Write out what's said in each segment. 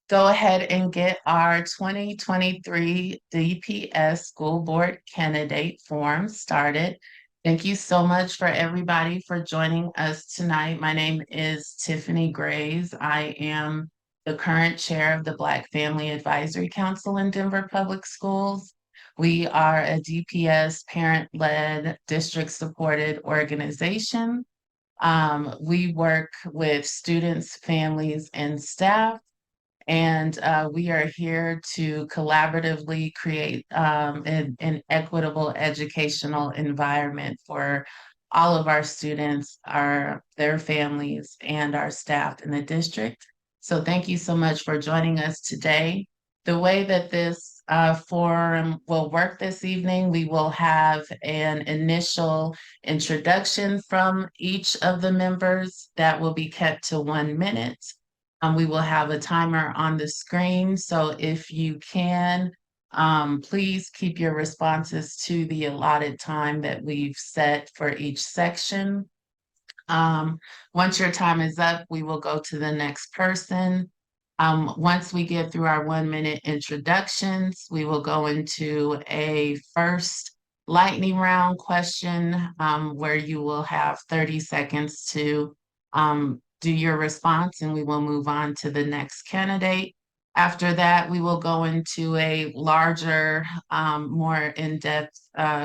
go ahead and get our 2023 DPS School Board Candidate Forum started. Thank you so much for everybody for joining us tonight. My name is Tiffany Graves. I am the current chair of the Black Family Advisory Council in Denver Public Schools. We are a DPS parent-led, district-supported organization. We work with students, families, and staff, and we are here to collaboratively create an equitable educational environment for all of our students, their families, and our staff in the district. So thank you so much for joining us today. The way that this forum will work this evening, we will have an initial introduction from each of the members that will be kept to 1 minute. We will have a timer on the screen, so if you can, please keep your responses to the allotted time that we've set for each section. Once your time is up, we will go to the next person. Once we get through our 1 minute introductions, we will go into a first lightning round question where you will have 30 seconds to do your response, and we will move on to the next candidate. After that, we will go into a larger, more in-depth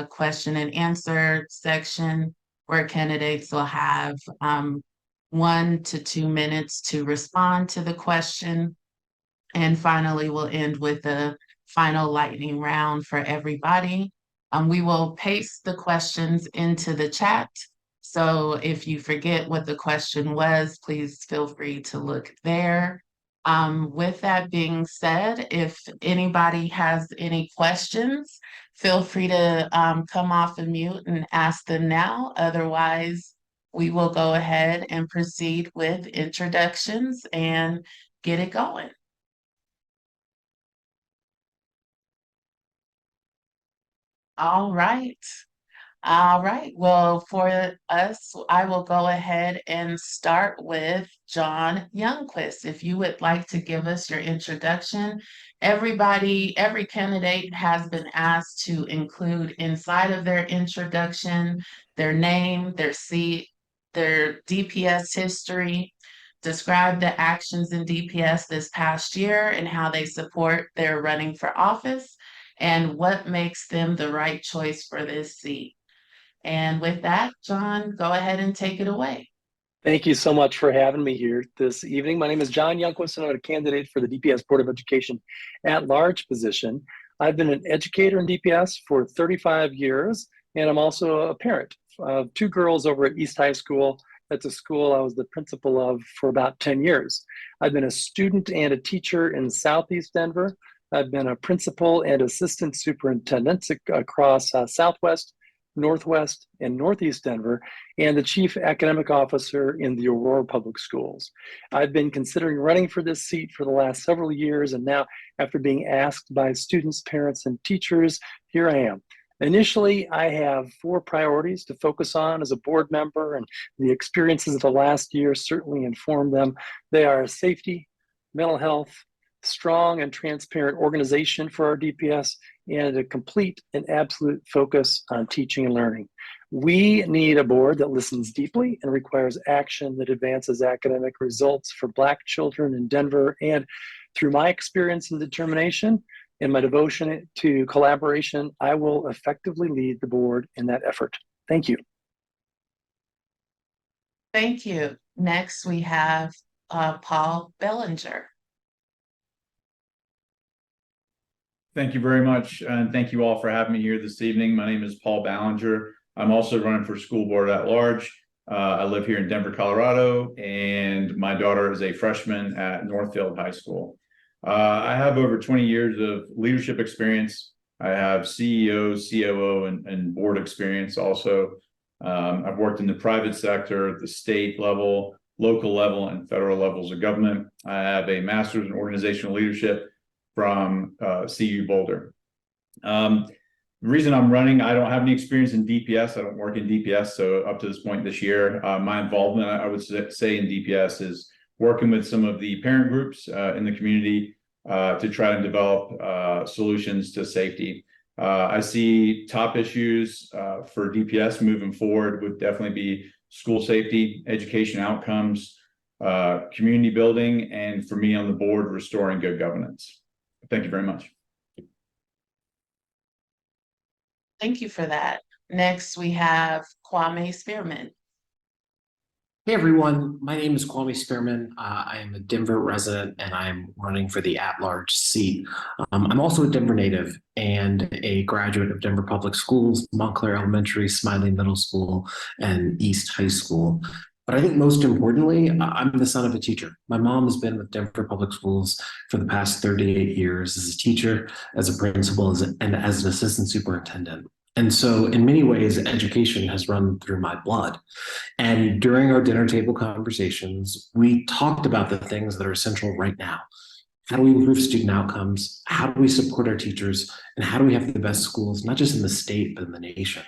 question and answer section where candidates will have 1 to 2 minutes to respond to the question. And finally, we'll end with the final lightning round for everybody. We will paste the questions into the chat. So if you forget what the question was, please feel free to look there. With that being said, if anybody has any questions, feel free to come off of mute and ask them now. Otherwise, we will go ahead and proceed with introductions and get it going. All right. All right. Well, for us, I will go ahead and start with John Youngquist. If you would like to give us your introduction, every candidate has been asked to include inside of their introduction their name, their seat, their DPS history, describe the actions in DPS this past year and how they support their running for office, and what makes them the right choice for this seat. And with that, John, go ahead and take it away. Thank you so much for having me here this evening. My name is John Youngquist, and I'm a candidate for the DPS Board of Education at-large position. I've been an educator in DPS for 35 years, and I'm also a parent of 2 girls over at East High School. That's a school I was the principal of for about 10 years. I've been a student and a teacher in Southeast Denver. I've been a principal and assistant superintendent across Southwest, Northwest, and Northeast Denver, and the chief academic officer in the Aurora Public Schools. I've been considering running for this seat for the last several years, and now, after being asked by students, parents, and teachers, here I am. Initially, I have 4 priorities to focus on as a board member, and the experiences of the last year certainly informed them. They are safety, mental health, strong and transparent organization for our DPS, and a complete and absolute focus on teaching and learning. We need a board that listens deeply and requires action that advances academic results for Black children in Denver. And through my experience and determination and my devotion to collaboration, I will effectively lead the board in that effort. Thank you. Thank you. Next, we have Paul Bellinger. Thank you very much, and thank you all for having me here this evening. My name is Paul Ballinger. I'm also running for school board at large. I live here in Denver, Colorado, and my daughter is a freshman at Northfield High School. I have over 20 years of leadership experience. I have CEO, COO, and board experience also. I've worked in the private sector, the state level, local level, and federal levels of government. I have a master's in organizational leadership from CU Boulder. The reason I'm running, I don't have any experience in DPS. I don't work in DPS. So up to this point this year, my involvement, I would say in DPS is working with some of the parent groups in the community to try and develop solutions to safety. I see top issues for DPS moving forward would definitely be school safety, education outcomes, community building, and for me on the board, restoring good governance. Thank you very much. Thank you for that. Next, we have Kwame Spearman. Hey everyone, my name is Kwame Spearman. I am a Denver resident and I'm running for the at-large seat. I'm also a Denver native and a graduate of Denver Public Schools, Montclair Elementary, Smiley Middle School, and East High School. But I think most importantly, I'm the son of a teacher. My mom has been with Denver Public Schools for the past 38 years as a teacher, as a principal, and as an assistant superintendent. And so in many ways, education has run through my blood. And during our dinner table conversations, we talked about the things that are essential right now. How do we improve student outcomes? How do we support our teachers? And how do we have the best schools, not just in the state, but in the nation?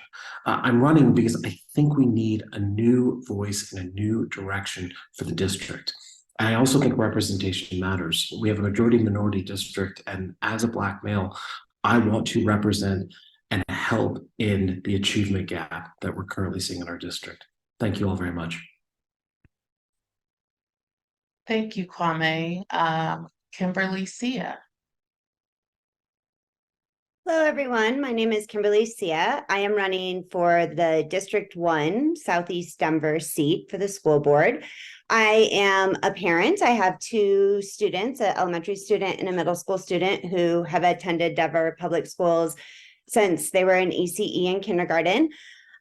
I'm running because I think we need a new voice and a new direction for the district. I also think representation matters. We have a majority minority district, and as a Black male, I want to represent and help in the achievement gap that we're currently seeing in our district. Thank you all very much. Thank you, Kwame. Kimberly Sia. Hello, everyone. My name is Kimberly Sia. I am running for the District 1 Southeast Denver seat for the school board. I am a parent. I have two students, an elementary student and a middle school student who have attended Denver Public Schools since they were in ECE in kindergarten.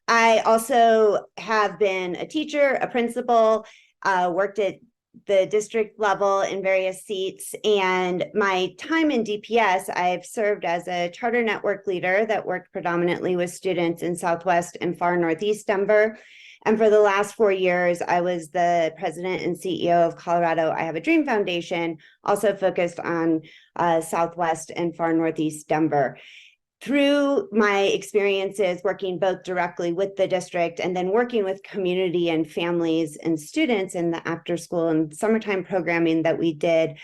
I also have been a teacher, a principal, worked at the district level in various seats. And my time in DPS, I've served as a charter network leader that worked predominantly with students in Southwest and far Northeast Denver. And for the last 4 years, I was the president and CEO of Colorado I Have a Dream Foundation, also focused on Southwest and far Northeast Denver. Through my experiences working both directly with the district and then working with community and families and students in the after school and summertime programming that we did,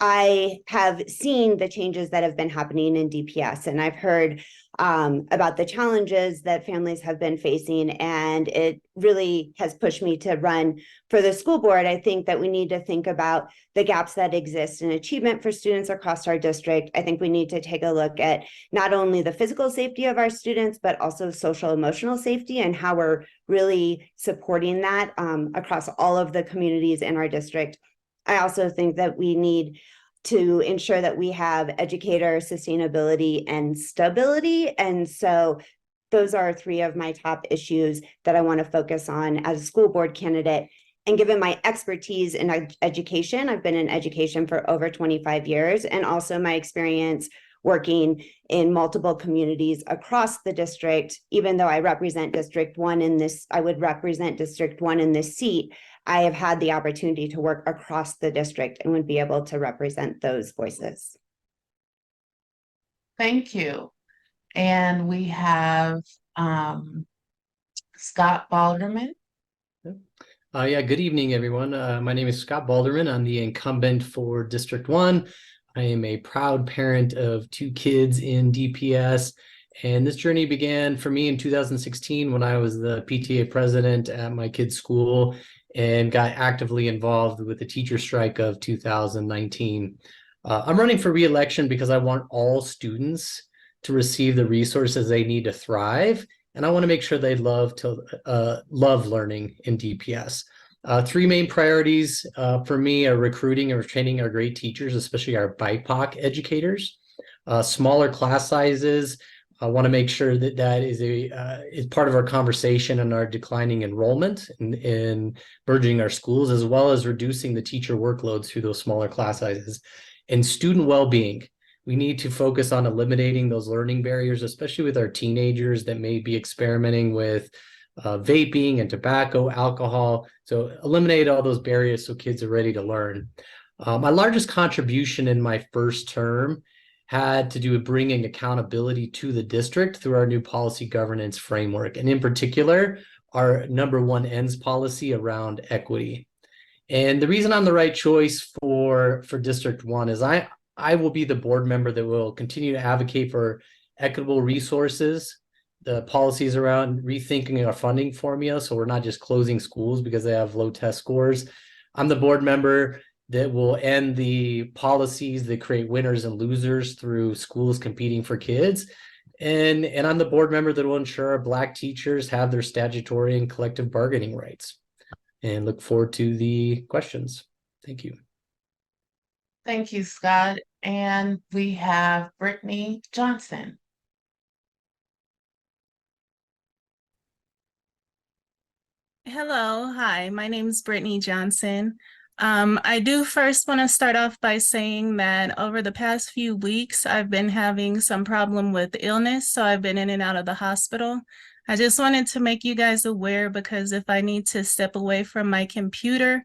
I have seen the changes that have been happening in DPS, and I've heard about the challenges that families have been facing, and it really has pushed me to run for the school board. I think that we need to think about the gaps that exist in achievement for students across our district. I think we need to take a look at not only the physical safety of our students, but also social emotional safety and how we're really supporting that across all of the communities in our district. I also think that we need to ensure that we have educator sustainability and stability. And so those are three of my top issues that I want to focus on as a school board candidate. And given my expertise in education, I've been in education for over 25 years, and also my experience working in multiple communities across the district. Even though I represent District 1 in this, I would represent District 1 in this seat, I have had the opportunity to work across the district and would be able to represent those voices. Thank you. And we have Scott Balderman. Yeah, good evening, everyone. My name is Scott Balderman. I'm the incumbent for District 1. I am a proud parent of 2 kids in DPS. And this journey began for me in 2016 when I was the PTA president at my kid's school and got actively involved with the teacher strike of 2019. I'm running for re-election because I want all students to receive the resources they need to thrive. And I want to make sure they love learning in DPS. 3 main priorities for me are recruiting and retaining our great teachers, especially our BIPOC educators. Smaller class sizes. I want to make sure that that is part of our conversation on our declining enrollment in merging our schools, as well as reducing the teacher workloads through those smaller class sizes. And student well-being. We need to focus on eliminating those learning barriers, especially with our teenagers that may be experimenting with vaping and tobacco, alcohol. So eliminate all those barriers so kids are ready to learn. My largest contribution in my first term had to do with bringing accountability to the district through our new policy governance framework, and in particular, our number 1 ends policy around equity. And the reason I'm the right choice for District 1 is I will be the board member that will continue to advocate for equitable resources, the policies around rethinking our funding formula, so we're not just closing schools because they have low test scores. I'm the board member that will end the policies that create winners and losers through schools competing for kids. And I'm the board member that will ensure our Black teachers have their statutory and collective bargaining rights. And look forward to the questions. Thank you. Thank you, Scott. And we have Brittany Johnson. Hello, hi, my name is Brittany Johnson. I do first want to start off by saying that over the past few weeks, I've been having some problem with illness, so I've been in and out of the hospital. I just wanted to make you guys aware because if I need to step away from my computer,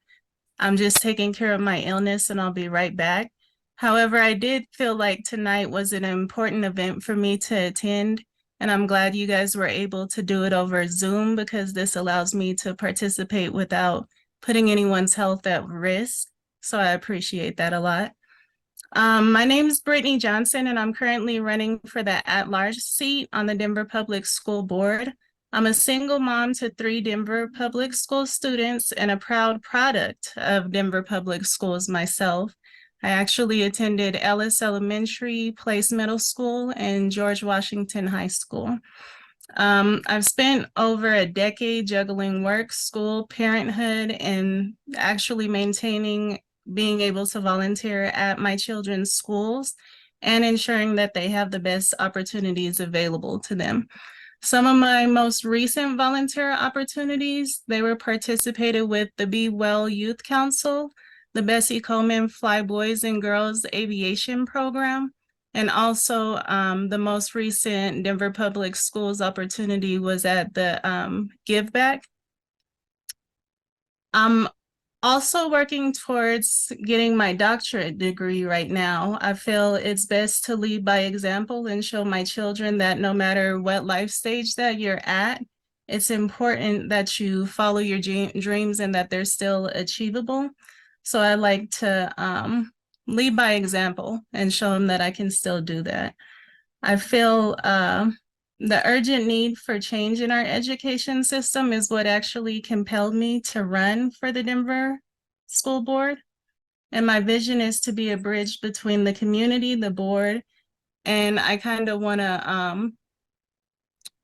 I'm just taking care of my illness and I'll be right back. However, I did feel like tonight was an important event for me to attend. And I'm glad you guys were able to do it over Zoom because this allows me to participate without putting anyone's health at risk. So I appreciate that a lot. My name is Brittany Johnson, and I'm currently running for the at-large seat on the Denver Public School Board. I'm a single mom to 3 Denver Public School students and a proud product of Denver Public Schools myself. I actually attended Ellis Elementary, Place Middle School, and George Washington High School. I've spent over a decade juggling work, school, parenthood, and actually maintaining being able to volunteer at my children's schools and ensuring that they have the best opportunities available to them. Some of my most recent volunteer opportunities, they were participated with the Be Well Youth Council, the Bessie Coleman Fly Boys and Girls Aviation Program, and also the most recent Denver Public Schools opportunity was at the Give Back. I'm also working towards getting my doctorate degree right now. I feel it's best to lead by example and show my children that no matter what life stage that you're at, it's important that you follow your dreams and that they're still achievable. So I like to lead by example and show them that I can still do that. I feel the urgent need for change in our education system is what actually compelled me to run for the Denver School Board. And my vision is to be a bridge between the community, the board, and I kind of want to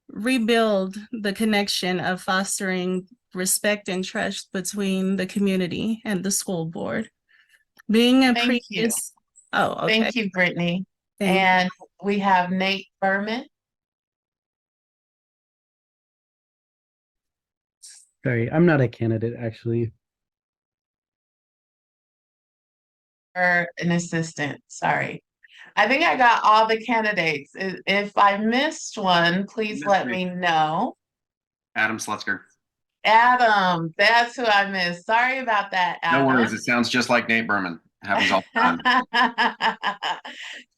rebuild the connection of fostering respect and trust between the community and the school board. Being a Thank you. Oh, okay. Thank you, Brittany. And we have Nate Berman. Sorry, I'm not a candidate, actually. Or an assistant, sorry. I think I got all the candidates. If I missed one, please let me know. Adam Slutzker. Adam, that's who I missed. Sorry about that, Adam. No worries. It sounds just like Nate Berman. Happens all the time.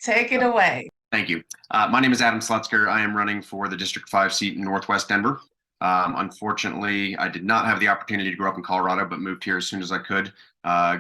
Take it away. Thank you. My name is Adam Slutzker. I am running for the District 5 seat in Northwest Denver. Unfortunately, I did not have the opportunity to grow up in Colorado, but moved here as soon as I could.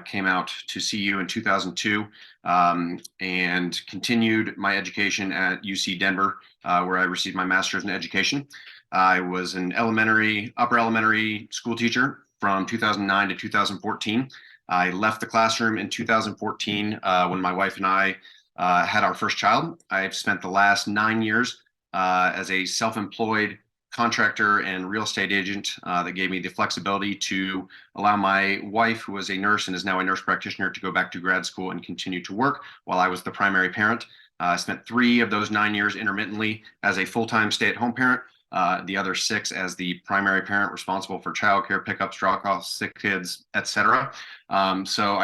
Came out to CU in 2002 and continued my education at UC Denver, where I received my master's in education. I was an upper elementary school teacher from 2009 to 2014. I left the classroom in 2014 when my wife and I had our first child. I've spent the last 9 years as a self-employed contractor and real estate agent that gave me the flexibility to allow my wife, who was a nurse and is now a nurse practitioner, to go back to grad school and continue to work while I was the primary parent. I spent 3 of those 9 years intermittently as a full-time stay-at-home parent, the other 6 as the primary parent responsible for childcare, pickups, drop-offs, sick kids, etc. So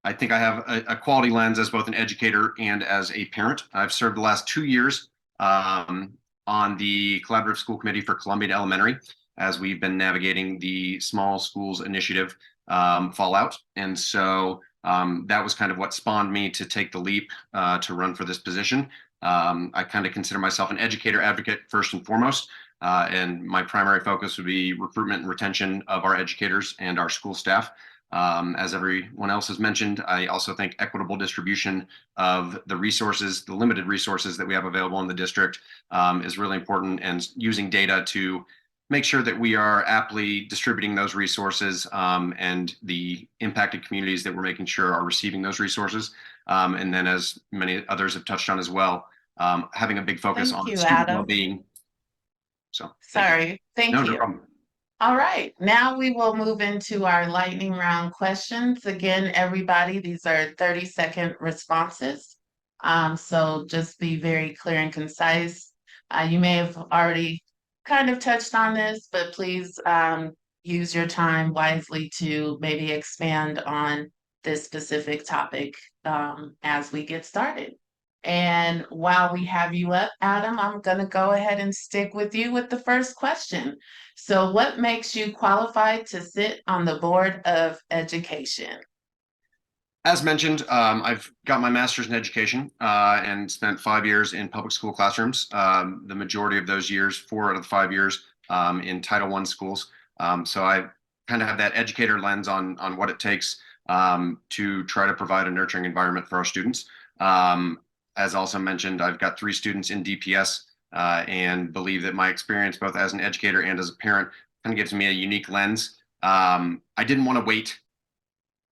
I think I have a quality lens as both an educator and as a parent. I've served the last 2 years on the Collaborative School Committee for Columbian Elementary as we've been navigating the Small Schools Initiative fallout. And so that was kind of what spawned me to take the leap to run for this position. I kind of consider myself an educator advocate first and foremost. And my primary focus would be recruitment and retention of our educators and our school staff. As everyone else has mentioned, I also think equitable distribution of the resources, the limited resources that we have available in the district, is really important, and using data to make sure that we are aptly distributing those resources, and the impacted communities that we're making sure are receiving those resources. And then, as many others have touched on as well, having a big focus Thank on you, student Adam. well-being. So, Sorry, thank no, you. no problem. All right, now we will move into our lightning round questions. Again, everybody, these are 30-second responses. So just be very clear and concise. You may have already kind of touched on this, but please use your time wisely to maybe expand on this specific topic as we get started. And while we have you up, Adam, I'm going to go ahead and stick with you with the first question. So what makes you qualified to sit on the Board of Education? As mentioned, I've got my master's in education and spent 5 years in public school classrooms. The majority of those years, 4 out of the 5 years, in Title I schools. So I kind of have that educator lens on what it takes to try to provide a nurturing environment for our students. As also mentioned, I've got 3 students in DPS and believe that my experience both as an educator and as a parent kind of gives me a unique lens. I didn't want to wait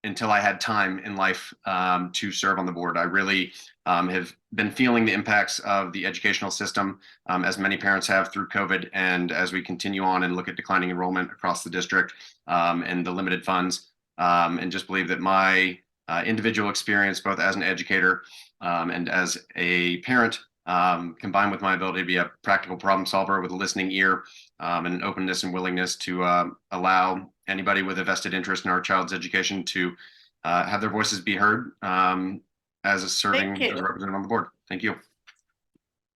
until I had time in life to serve on the board. I really have been feeling the impacts of the educational system, as many parents have through COVID, and as we continue on and look at declining enrollment across the district and the limited funds, and just believe that my individual experience, both as an educator and as a parent, combined with my ability to be a practical problem solver with a listening ear and an openness and willingness to allow anybody with a vested interest in our child's education to have their voices be heard as a serving as a representative on the board. Thank you.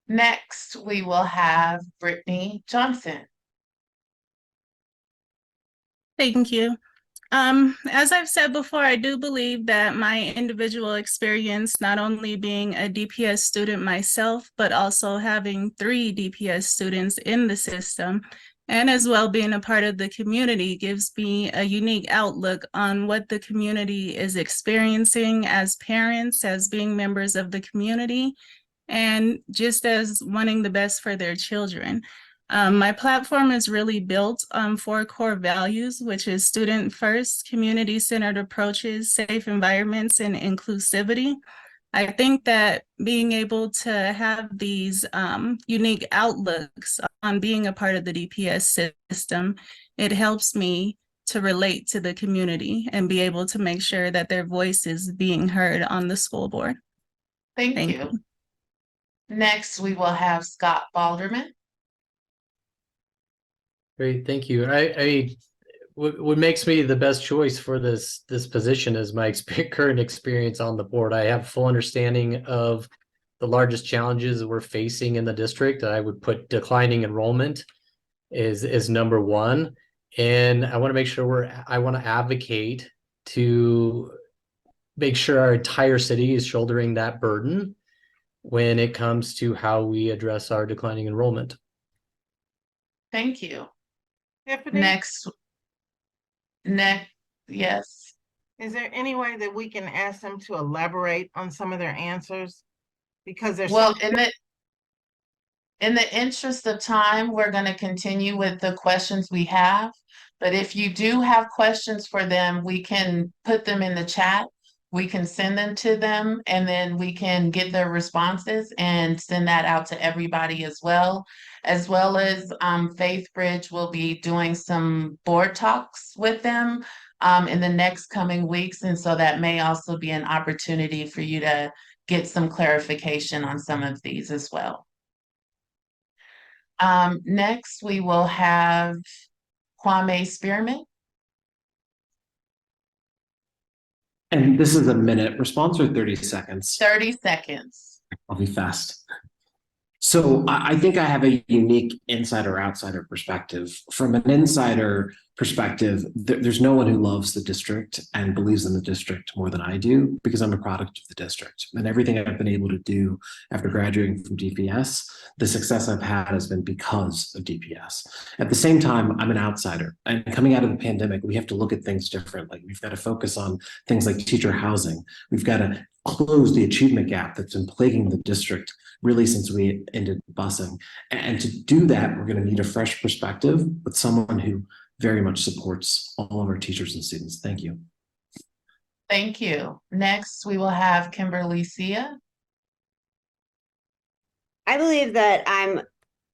Next, we will have Brittany Johnson. Thank you. As I've said before, I do believe that my individual experience, not only being a DPS student myself, but also having 3 DPS students in the system, and as well being a part of the community, gives me a unique outlook on what the community is experiencing as parents, as being members of the community, and just as wanting the best for their children. My platform is really built on 4 core values, which is student first, community-centered approaches, safe environments, and inclusivity. I think that being able to have these unique outlooks on being a part of the DPS system, it helps me to relate to the community and be able to make sure that their voice is being heard on the school board. Thank you. Next, we will have Scott Balderman. Great, thank you. What makes me the best choice for this position is my current experience on the board. I have full understanding of the largest challenges we're facing in the district. I would put declining enrollment is number 1, and I want to make sure I want to advocate to make sure our entire city is shouldering that burden when it comes to how we address our declining enrollment. Thank you. Tiffany? Next, yes. Is there any way that we can ask them to elaborate on some of their answers? Because there's well, in the interest of time, we're going to continue with the questions we have. But if you do have questions for them, we can put them in the chat. We can send them to them, and then we can get their responses and send that out to everybody as well as Faith Bridge will be doing some board talks with them in the next coming weeks. And so that may also be an opportunity for you to get some clarification on some of these as well. Next, we will have Kwame Spearman. And this is a minute response or 30 seconds? 30 seconds. I'll be fast. So I think I have a unique insider-outsider perspective. From an insider perspective, there's no one who loves the district and believes in the district more than I do, because I'm a product of the district. And everything I've been able to do after graduating from DPS, the success I've had has been because of DPS. At the same time, I'm an outsider. And coming out of the pandemic, we have to look at things differently. We've got to focus on things like teacher housing. We've got to close the achievement gap that's been plaguing the district really since we ended busing. And to do that, we're going to need a fresh perspective with someone who very much supports all of our teachers and students. Thank you. Thank you. Next, we will have Kimberly Sia. I believe that I'm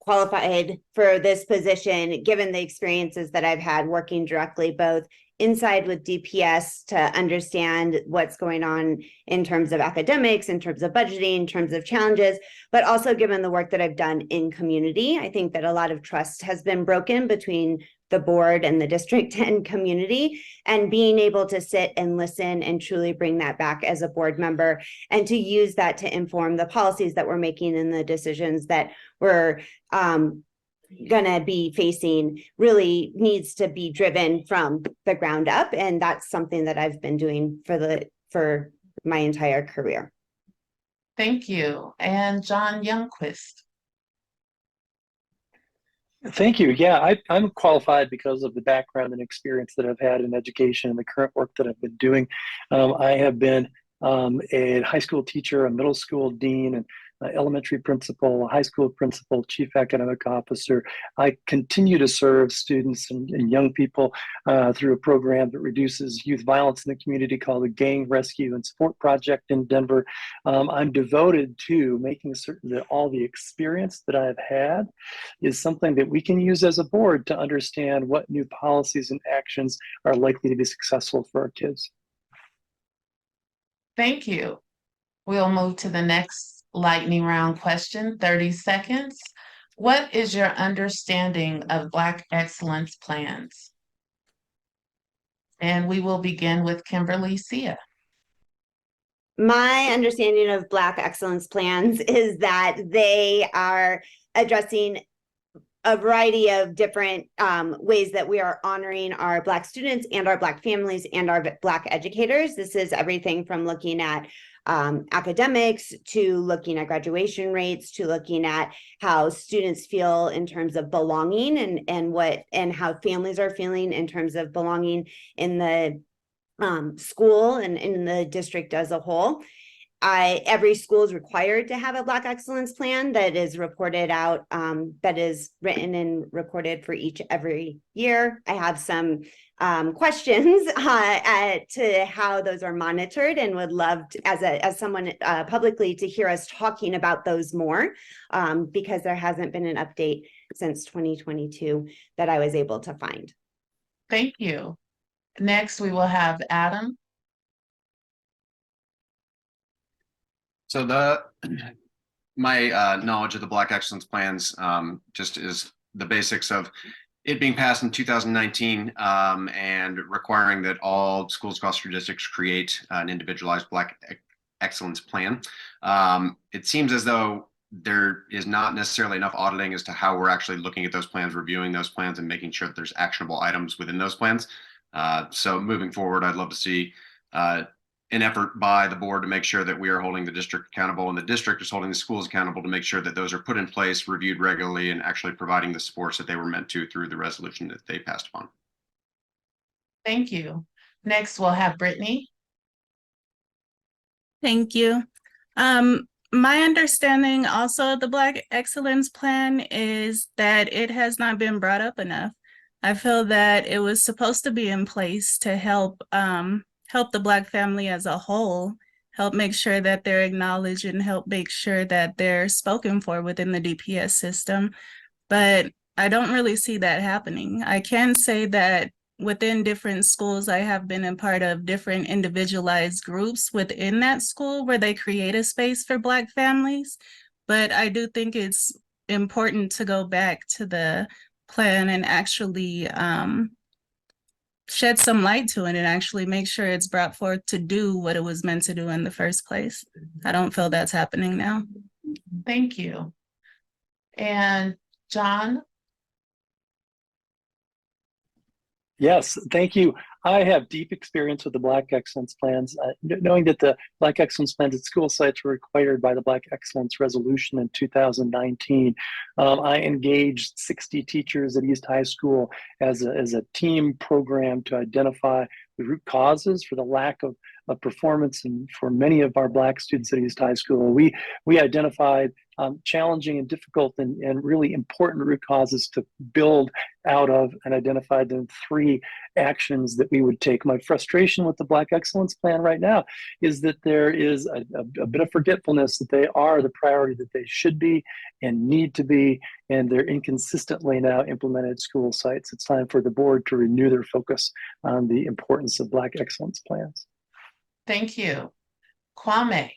qualified for this position, given the experiences that I've had working directly both inside with DPS to understand what's going on in terms of academics, in terms of budgeting, in terms of challenges, but also given the work that I've done in community. I think that a lot of trust has been broken between the board and the district and community, and being able to sit and listen and truly bring that back as a board member and to use that to inform the policies that we're making and the decisions that we're gonna be facing really needs to be driven from the ground up. And that's something that I've been doing for my entire career. Thank you. And John Youngquist. Thank you. Yeah, I'm qualified because of the background and experience that I've had in education and the current work that I've been doing. I have been a high school teacher, a middle school dean, and elementary principal, a high school principal, chief academic officer. I continue to serve students and young people through a program that reduces youth violence in the community called the Gang Rescue and Support Project in Denver. I'm devoted to making certain that all the experience that I've had is something that we can use as a board to understand what new policies and actions are likely to be successful for our kids. Thank you. We'll move to the next lightning round question, 30 seconds. What is your understanding of Black excellence plans? And we will begin with Kimberly Sia. My understanding of Black excellence plans is that they are addressing a variety of different ways that we are honoring our Black students and our Black families and our Black educators. This is everything from looking at academics to looking at graduation rates to looking at how students feel in terms of belonging and how families are feeling in terms of belonging in the school and in the district as a whole. Every school is required to have a Black excellence plan that is reported out, that is written and recorded for every year. I have some questions to how those are monitored, and would love to, as someone publicly, to hear us talking about those more, because there hasn't been an update since 2022 that I was able to find. Thank you. Next, we will have Adam. So my knowledge of the Black Excellence Plans just is the basics of it being passed in 2019 and requiring that all schools across your districts create an individualized Black Excellence Plan. It seems as though there is not necessarily enough auditing as to how we're actually looking at those plans, reviewing those plans, and making sure that there's actionable items within those plans. So moving forward, I'd love to see an effort by the board to make sure that we are holding the district accountable and the district is holding the schools accountable to make sure that those are put in place, reviewed regularly, and actually providing the supports that they were meant to through the resolution that they passed upon. Thank you. Next, we'll have Brittany. Thank you. My understanding also of the Black Excellence Plan is that it has not been brought up enough. I feel that it was supposed to be in place to help the Black family as a whole, help make sure that they're acknowledged and help make sure that they're spoken for within the DPS system. But I don't really see that happening. I can say that within different schools, I have been a part of different individualized groups within that school where they create a space for Black families. But I do think it's important to go back to the plan and actually shed some light to it and actually make sure it's brought forth to do what it was meant to do in the first place. I don't feel that's happening now. Thank you. And John? Yes, thank you. I have deep experience with the Black Excellence Plans. Knowing that the Black Excellence Plans at school sites were required by the Black Excellence Resolution in 2019, I engaged 60 teachers at East High School as a team program to identify the root causes for the lack of performance and for many of our Black students at East High School. We identified challenging and difficult and really important root causes to build out of, and identified the 3 actions that we would take. My frustration with the Black Excellence Plan right now is that there is a bit of forgetfulness that they are the priority that they should be and need to be, and they're inconsistently now implemented at school sites. It's time for the board to renew their focus on the importance of Black Excellence Plans. Thank you. Kwame.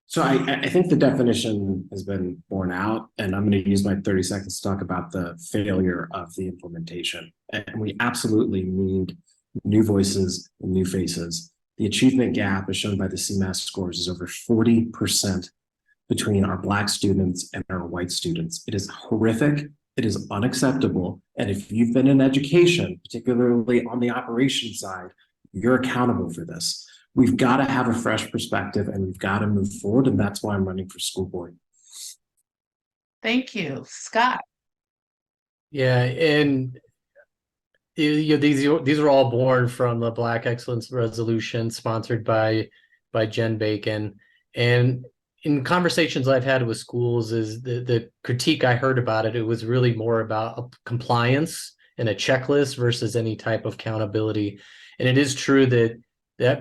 So I think the definition has been borne out, and I'm going to use my 30 seconds to talk about the failure of the implementation. And we absolutely need new voices and new faces. The achievement gap, as shown by the CMAS scores, is over 40% between our Black students and our white students. It is horrific. It is unacceptable. And if you've been in education, particularly on the operations side, you're accountable for this. We've got to have a fresh perspective and we've got to move forward. And that's why I'm running for school board. Thank you. Scott. Yeah, and these are all born from the Black Excellence Resolution sponsored by Jen Bacon. And in conversations I've had with schools, is the critique I heard about it, it was really more about compliance and a checklist versus any type of accountability. And it is true that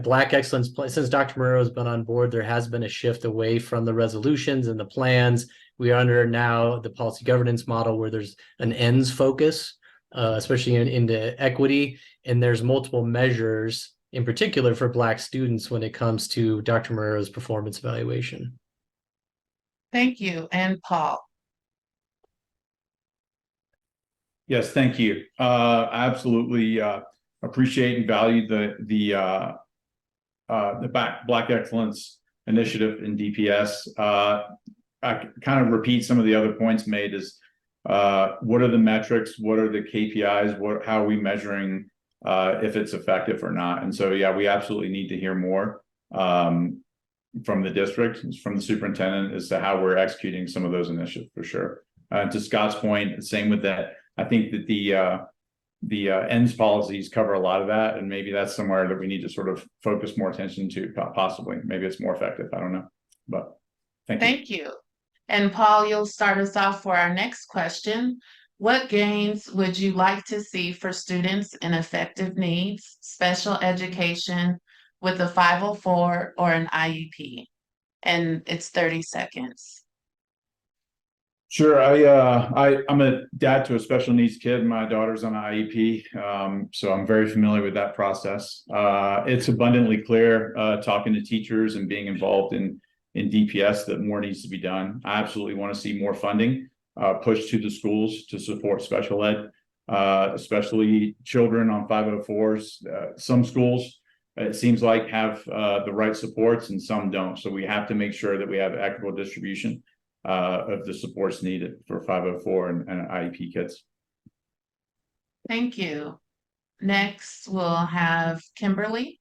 Black Excellence, since Dr. Moreau has been on board, there has been a shift away from the resolutions and the plans. We are under now the policy governance model where there's an ends focus, especially into equity. And there's multiple measures in particular for Black students when it comes to Dr. Moreau's performance evaluation. Thank you. And Paul. Yes, thank you. I absolutely appreciate and value the Black Excellence Initiative in DPS. I kind of repeat some of the other points made is what are the metrics? What are the KPIs? How are we measuring if it's effective or not? And so, yeah, we absolutely need to hear more from the district, from the superintendent, as to how we're executing some of those initiatives for sure. To Scott's point, same with that. I think that the ends policies cover a lot of that, and maybe that's somewhere that we need to sort of focus more attention to, possibly. Maybe it's more effective. I don't know, but thank you. Thank you. And Paul, you'll start us off for our next question. What gains would you like to see for students in effective needs, special education, with a 504 or an IEP? And it's 30 seconds. Sure. I'm a dad to a special needs kid. My daughter's on an IEP, so I'm very familiar with that process. It's abundantly clear, talking to teachers and being involved in DPS, that more needs to be done. I absolutely want to see more funding pushed to the schools to support special ed, especially children on 504s. Some schools, it seems like, have the right supports and some don't. So we have to make sure that we have equitable distribution of the supports needed for 504 and IEP kids. Thank you. Next, we'll have Kimberly.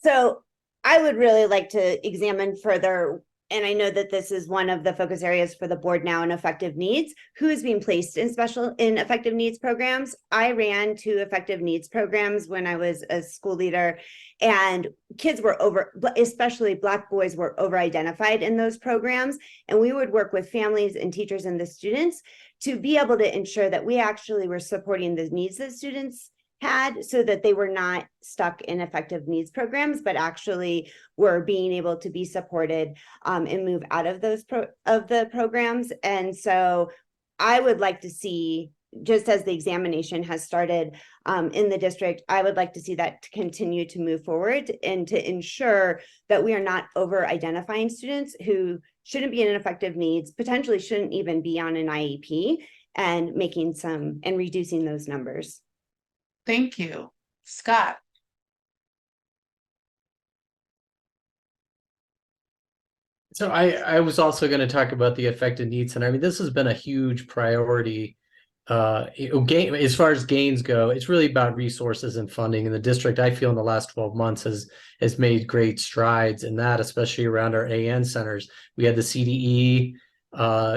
So I would really like to examine further, and I know that this is one of the focus areas for the board now, in effective needs. Who is being placed in effective needs programs? I ran 2 effective needs programs when I was a school leader, and kids were especially Black boys were over-identified in those programs. And we would work with families and teachers and the students to be able to ensure that we actually were supporting the needs that students had, so that they were not stuck in effective needs programs, but actually were being able to be supported and move out of those the programs. And so I would like to see, just as the examination has started in the district, I would like to see that continue to move forward and to ensure that we are not over-identifying students who shouldn't be in effective needs, potentially shouldn't even be on an IEP, and reducing those numbers. Thank you. Scott. So I was also going to talk about the effective needs. And I mean, this has been a huge priority as far as gains go, it's really about resources and funding. And the district, I feel, in the last 12 months has made great strides in that, especially around our AN centers. We had the CDE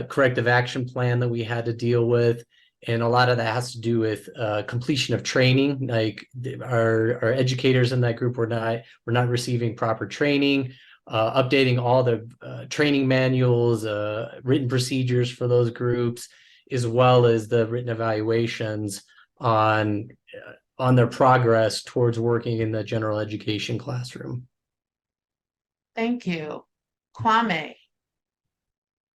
corrective action plan that we had to deal with. And a lot of that has to do with completion of training. Like our educators in that group were not receiving proper training, updating all the training manuals, written procedures for those groups, as well as the written evaluations on their progress towards working in the general education classroom. Thank you. Kwame.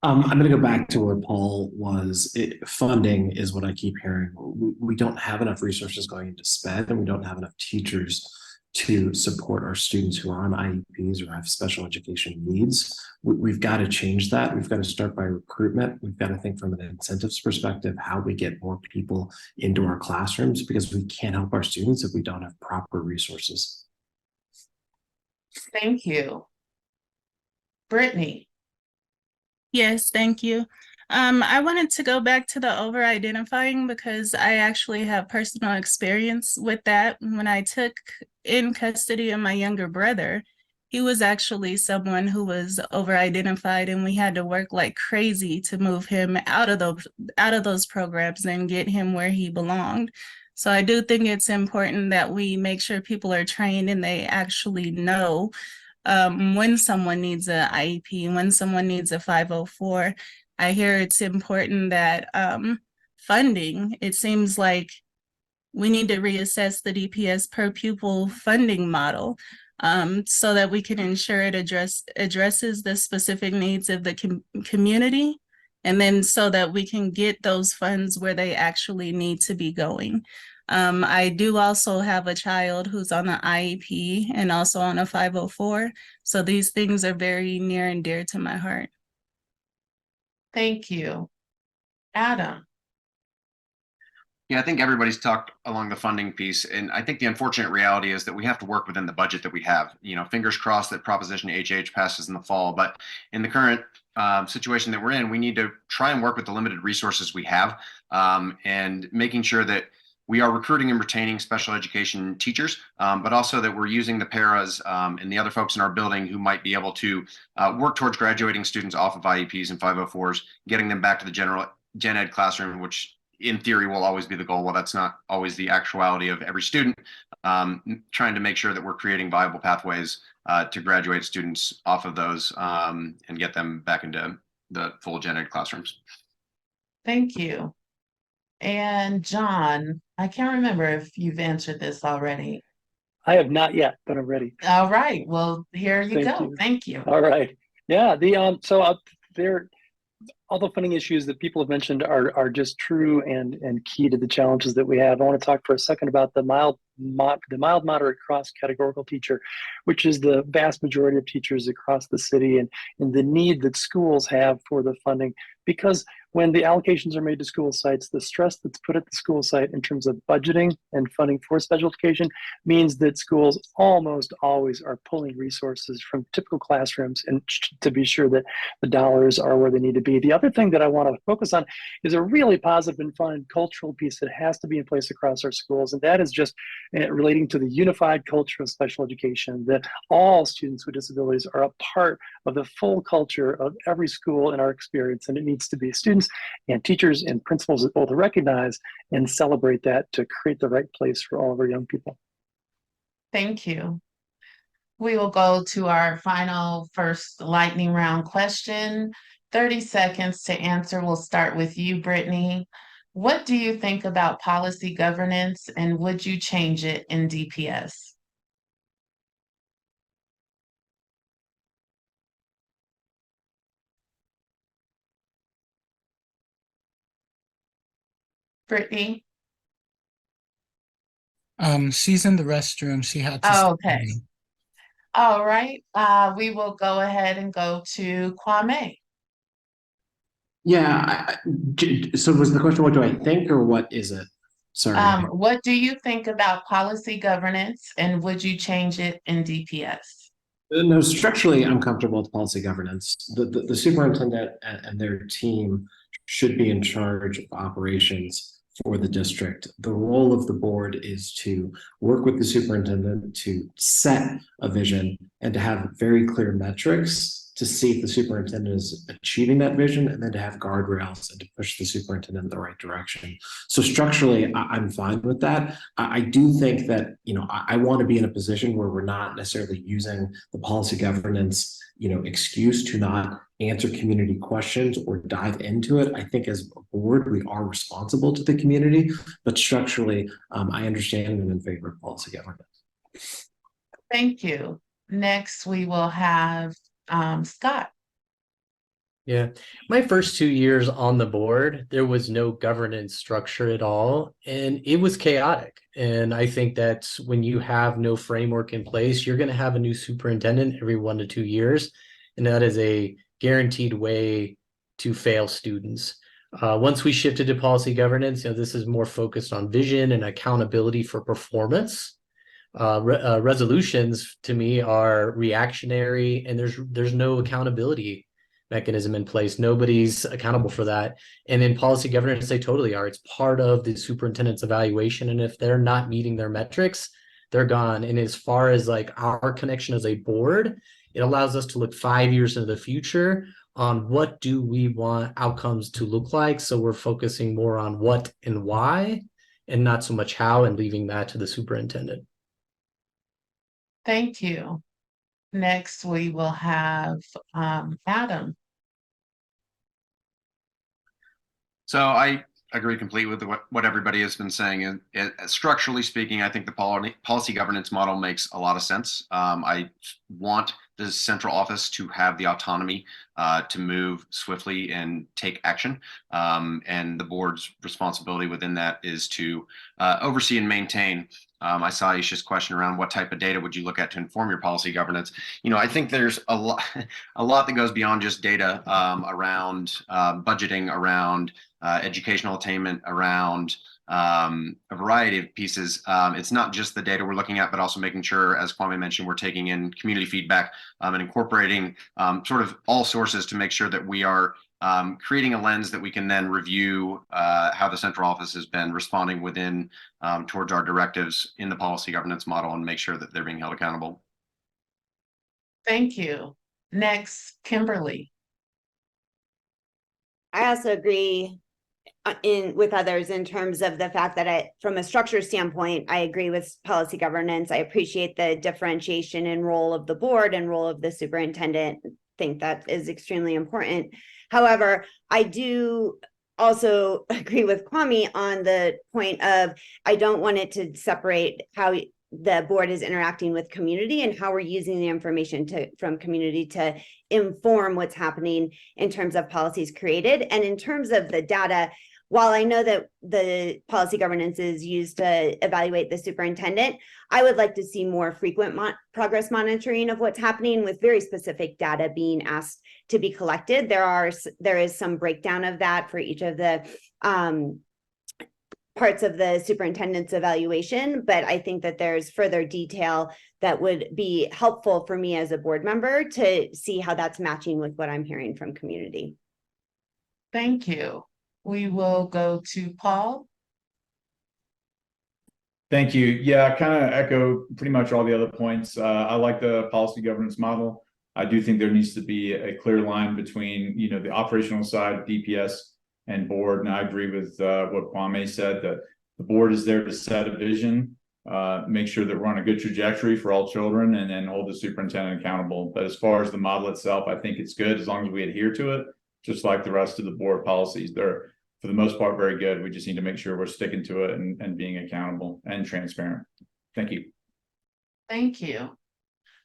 I'm going to go back to where Paul was. Funding is what I keep hearing. We don't have enough resources going into SPED, and we don't have enough teachers to support our students who are on IEPs or have special education needs. We've got to change that. We've got to start by recruitment. We've got to think from an incentives perspective, how we get more people into our classrooms, because we can't help our students if we don't have proper resources. Thank you. Brittany. Yes, thank you. I wanted to go back to the over-identifying because I actually have personal experience with that. When I took in custody of my younger brother, he was actually someone who was over-identified, and we had to work like crazy to move him out of those programs and get him where he belonged. So I do think it's important that we make sure people are trained and they actually know when someone needs an IEP, when someone needs a 504. I hear it's important that funding, it seems like we need to reassess the DPS per pupil funding model so that we can ensure it addresses the specific needs of the community, and then so that we can get those funds where they actually need to be going. I do also have a child who's on an IEP and also on a 504. So these things are very near and dear to my heart. Thank you. Adam. Yeah, I think everybody's talked along the funding piece, and I think the unfortunate reality is that we have to work within the budget that we have. You know, fingers crossed that Proposition HH passes in the fall, but in the current situation that we're in, we need to try and work with the limited resources we have, and making sure that we are recruiting and retaining special education teachers, but also that we're using the paras and the other folks in our building who might be able to work towards graduating students off of IEPs and 504s, getting them back to the general gen ed classroom, which in theory will always be the goal. Well, that's not always the actuality of every student. Trying to make sure that we're creating viable pathways to graduate students off of those and get them back into the full gen ed classrooms. Thank you. And John, I can't remember if you've answered this already. I have not yet, but I'm ready. All right. Well, here you Thank go. you. Thank you. All right. Yeah. All the funding issues that people have mentioned are just true and key to the challenges that we have. I want to talk for a second about the mild moderate cross categorical teacher, which is the vast majority of teachers across the city, and the need that schools have for the funding. Because when the allocations are made to school sites, the stress that's put at the school site in terms of budgeting and funding for special education means that schools almost always are pulling resources from typical classrooms and to be sure that the dollars are where they need to be. The other thing that I want to focus on is a really positive and fun cultural piece that has to be in place across our schools, and that is just relating to the unified culture of special education, that all students with disabilities are a part of the full culture of every school in our experience, and it needs to be students and teachers and principals that both recognize and celebrate that to create the right place for all of our young people. Thank you. We will go to our final first lightning round question. 30 seconds to answer. We'll start with you, Brittany. What do you think about policy governance, and would you change it in DPS? Brittany? She's in the restroom. She had to Oh, step okay. in. All right. We will go ahead and go to Kwame. Yeah. So was the question, what do I think, or what is it? Sorry. What do you think about policy governance, and would you change it in DPS? No, structurally, I'm comfortable with policy governance. The superintendent and their team should be in charge of operations for the district. The role of the board is to work with the superintendent to set a vision and to have very clear metrics to see if the superintendent is achieving that vision, and then to have guardrails and to push the superintendent in the right direction. So structurally, I'm fine with that. I do think that, I want to be in a position where we're not necessarily using the policy governance, excuse to not answer community questions or dive into it. I think as a board, we are responsible to the community, but structurally, I understand and I'm in favor of policy governance. Thank you. Next, we will have Scott. Yeah, my first 2 years on the board, there was no governance structure at all, and it was chaotic. And I think that when you have no framework in place, you're going to have a new superintendent every 1 to 2 years, and that is a guaranteed way to fail students. Once we shifted to policy governance, this is more focused on vision and accountability for performance. Resolutions to me are reactionary, and there's no accountability mechanism in place. Nobody's accountable for that. And in policy governance, they totally are. It's part of the superintendent's evaluation. And if they're not meeting their metrics, they're gone. And as far as like our connection as a board, it allows us to look 5 years into the future on what do we want outcomes to look like. So we're focusing more on what and why, and not so much how, and leaving that to the superintendent. Thank you. Next, we will have Adam. So I agree completely with what everybody has been saying. And structurally speaking, I think the policy governance model makes a lot of sense. I want the central office to have the autonomy to move swiftly and take action. And the board's responsibility within that is to oversee and maintain. I saw Aisha's question around what type of data would you look at to inform your policy governance. I think there's a lot that goes beyond just data around budgeting, around educational attainment, around a variety of pieces. It's not just the data we're looking at, but also making sure, as Kwame mentioned, we're taking in community feedback and incorporating sort of all sources to make sure that we are creating a lens that we can then review how the central office has been responding within towards our directives in the policy governance model, and make sure that they're being held accountable. Thank you. Next, Kimberly. I also agree with others in terms of the fact that from a structure standpoint, I agree with policy governance. I appreciate the differentiation and role of the board and role of the superintendent. I think that is extremely important. However, I do also agree with Kwame on the point of I don't want it to separate how the board is interacting with community and how we're using the information from community to inform what's happening in terms of policies created. And in terms of the data, while I know that the policy governance is used to evaluate the superintendent, I would like to see more frequent progress monitoring of what's happening with very specific data being asked to be collected. There is some breakdown of that for each of the parts of the superintendent's evaluation, but I think that there's further detail that would be helpful for me as a board member to see how that's matching with what I'm hearing from community. Thank you. We will go to Paul. Thank you. Yeah, I kind of echo pretty much all the other points. I like the policy governance model. I do think there needs to be a clear line between, the operational side, DPS and board. And I agree with what Kwame said, that the board is there to set a vision, make sure that we're on a good trajectory for all children, and then hold the superintendent accountable. But as far as the model itself, I think it's good as long as we adhere to it, just like the rest of the board policies. They're, for the most part, very good. We just need to make sure we're sticking to it and being accountable and transparent. Thank you. Thank you.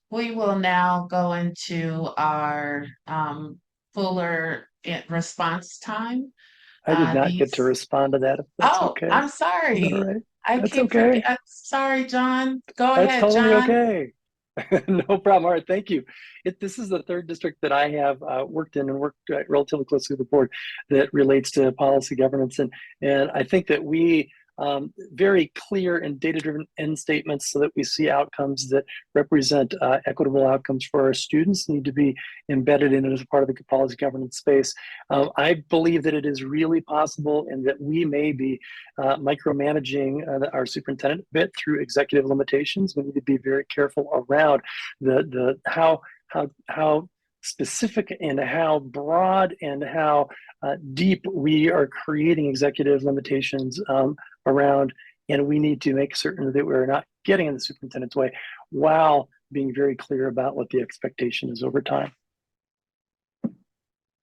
We will now go into our fuller response time. I did not get to respond to that. If that's okay. I'm sorry. All right. I That's keep okay. I'm sorry, John. Go That's ahead, totally John. okay. No problem. All right, thank you. This is the third district that I have worked in and worked relatively closely with the board that relates to policy governance, and I think that we very clear and data-driven end statements so that we see outcomes that represent equitable outcomes for our students need to be embedded in it as part of the policy governance space. I believe that it is really possible and that we may be micromanaging our superintendent a bit through executive limitations. We need to be very careful around how specific and how broad and how deep we are creating executive limitations around, and we need to make certain that we're not getting in the superintendent's way while being very clear about what the expectation is over time.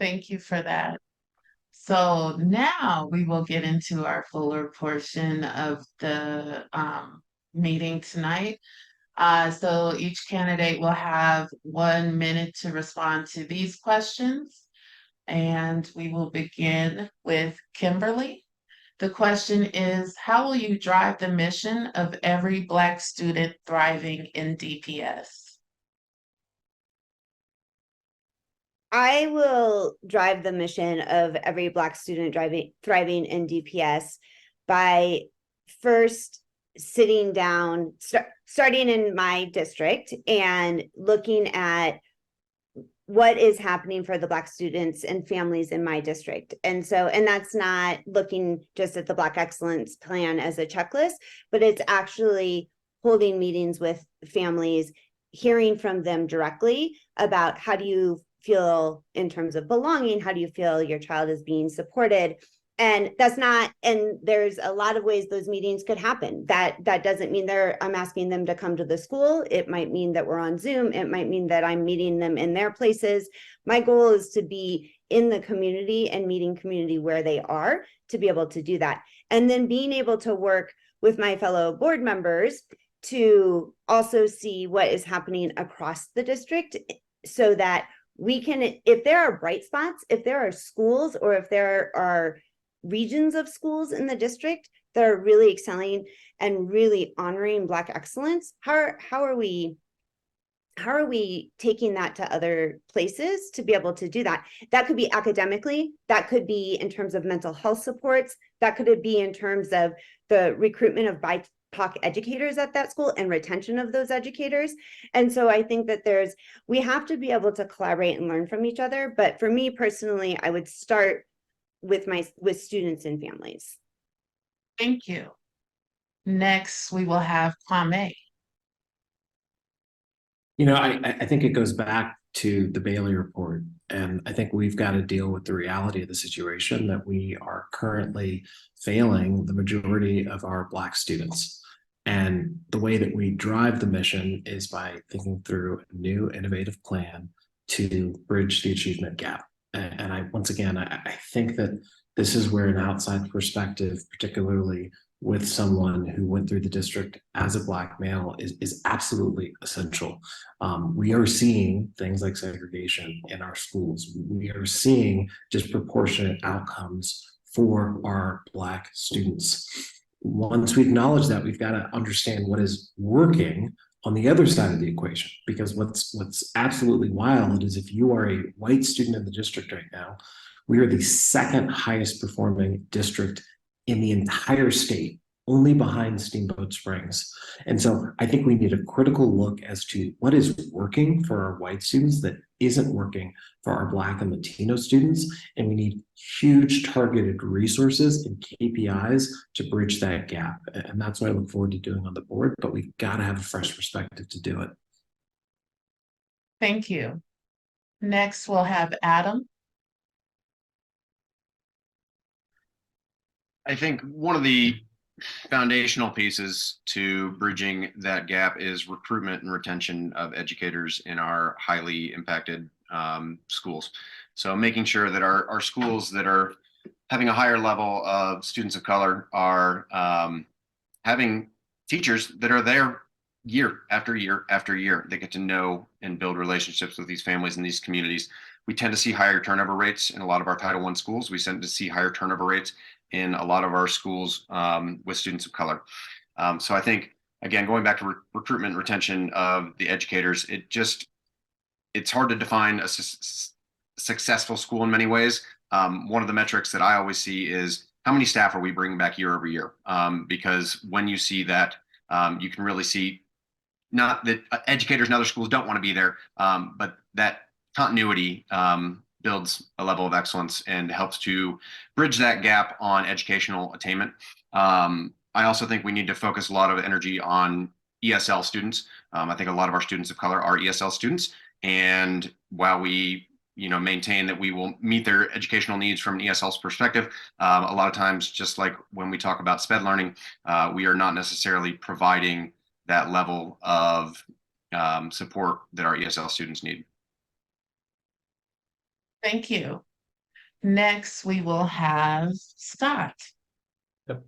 Thank you for that. So now we will get into our fuller portion of the meeting tonight. So each candidate will have 1 minute to respond to these questions. And we will begin with Kimberly. The question is, how will you drive the mission of every Black student thriving in DPS? I will drive the mission of every Black student thriving in DPS by first sitting down, starting in my district and looking at what is happening for the Black students and families in my district. And that's not looking just at the Black Excellence Plan as a checklist, but it's actually holding meetings with families, hearing from them directly about how do you feel in terms of belonging, how do you feel your child is being supported. And there's a lot of ways those meetings could happen. That doesn't mean I'm asking them to come to the school. It might mean that we're on Zoom. It might mean that I'm meeting them in their places. My goal is to be in the community and meeting community where they are to be able to do that. And then being able to work with my fellow board members to also see what is happening across the district so that we can, if there are bright spots, if there are schools or if there are regions of schools in the district that are really excelling and really honoring Black excellence, how are we taking that to other places to be able to do that? That could be academically, that could be in terms of mental health supports, that could be in terms of the recruitment of BIPOC educators at that school and retention of those educators. And so I think that we have to be able to collaborate and learn from each other. But for me personally, I would start with students and families. Thank you. Next, we will have Kwame. I think it goes back to the Bailey report, and I think we've got to deal with the reality of the situation that we are currently failing the majority of our Black students. And the way that we drive the mission is by thinking through a new innovative plan to bridge the achievement gap. And I think that this is where an outside perspective, particularly with someone who went through the district as a Black male, is absolutely essential. We are seeing things like segregation in our schools. We are seeing disproportionate outcomes for our Black students. Once we acknowledge that, we've got to understand what is working on the other side of the equation, because what's absolutely wild is if you are a white student in the district right now, we are the second highest performing district in the entire state, only behind Steamboat Springs. And so I think we need a critical look as to what is working for our white students that isn't working for our Black and Latino students. And we need huge targeted resources and KPIs to bridge that gap. And that's what I look forward to doing on the board, but we've got to have a fresh perspective to do it. Thank you. Next, we'll have Adam. I think one of the foundational pieces to bridging that gap is recruitment and retention of educators in our highly impacted schools. So making sure that our schools that are having a higher level of students of color are having teachers that are there year after year after year. They get to know and build relationships with these families and these communities. We tend to see higher turnover rates in a lot of our Title I schools. We tend to see higher turnover rates in a lot of our schools with students of color. So I think, again, going back to recruitment and retention of the educators, it's hard to define a successful school in many ways. One of the metrics that I always see is how many staff are we bringing back year over year? Because when you see that, you can really see not that educators in other schools don't want to be there, but that continuity builds a level of excellence and helps to bridge that gap on educational attainment. I also think we need to focus a lot of energy on ESL students. I think a lot of our students of color are ESL students, and while we maintain that we will meet their educational needs from an ESL's perspective, a lot of times, just like when we talk about SPED learning, we are not necessarily providing that level of support that our ESL students need. Thank you. Next, we will have Scott. Yep.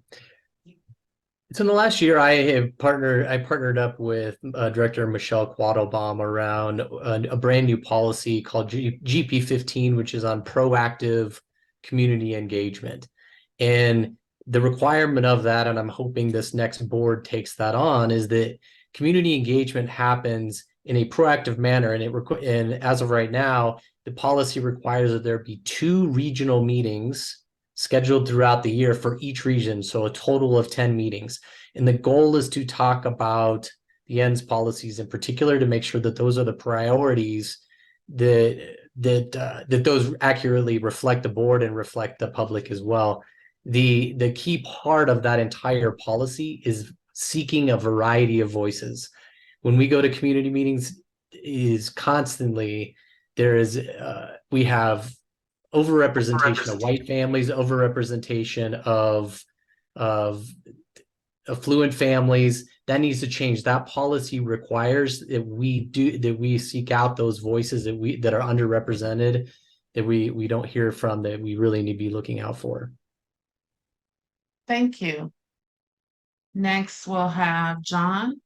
So in the last year, I partnered up with Director Michelle Quattlebaum around a brand new policy called GP15, which is on proactive community engagement. And the requirement of that, and I'm hoping this next board takes that on, is that community engagement happens in a proactive manner. And as of right now, the policy requires that there be 2 regional meetings scheduled throughout the year for each region, so a total of 10 meetings. And the goal is to talk about the ENDS policies in particular to make sure that those are the priorities that those accurately reflect the board and reflect the public as well. The key part of that entire policy is seeking a variety of voices. When we go to community meetings, is constantly we have overrepresentation of white families, overrepresentation of affluent families. That needs to change. That policy requires that we seek out those voices that are underrepresented, that we don't hear from, that we really need to be looking out for. Thank you. Next, we'll have John.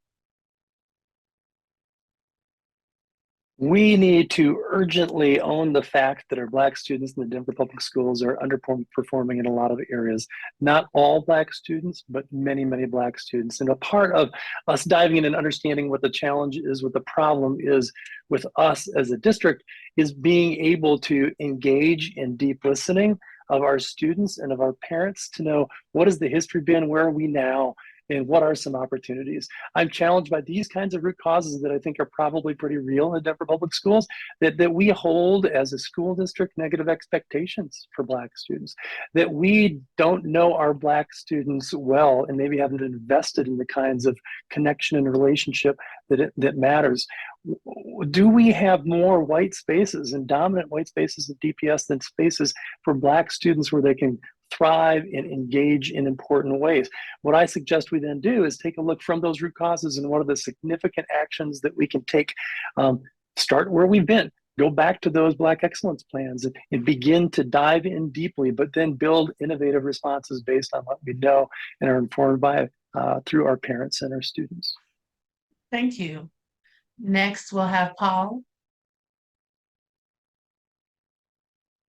We need to urgently own the fact that our Black students in the Denver Public Schools are underperforming in a lot of areas. Not all Black students, but many, many Black students. And a part of us diving in and understanding what the challenge is, what the problem is with us as a district, is being able to engage in deep listening of our students and of our parents to know what has the history been, where are we now, and what are some opportunities. I'm challenged by these kinds of root causes that I think are probably pretty real in the Denver Public Schools, that we hold as a school district negative expectations for Black students, that we don't know our Black students well and maybe haven't invested in the kinds of connection and relationship that matters. Do we have more white spaces and dominant white spaces of DPS than spaces for Black students where they can thrive and engage in important ways? What I suggest we then do is take a look from those root causes and what are the significant actions that we can take. Start where we've been, go back to those Black excellence plans and begin to dive in deeply, but then build innovative responses based on what we know and are informed by through our parents and our students. Thank you. Next, we'll have Paul.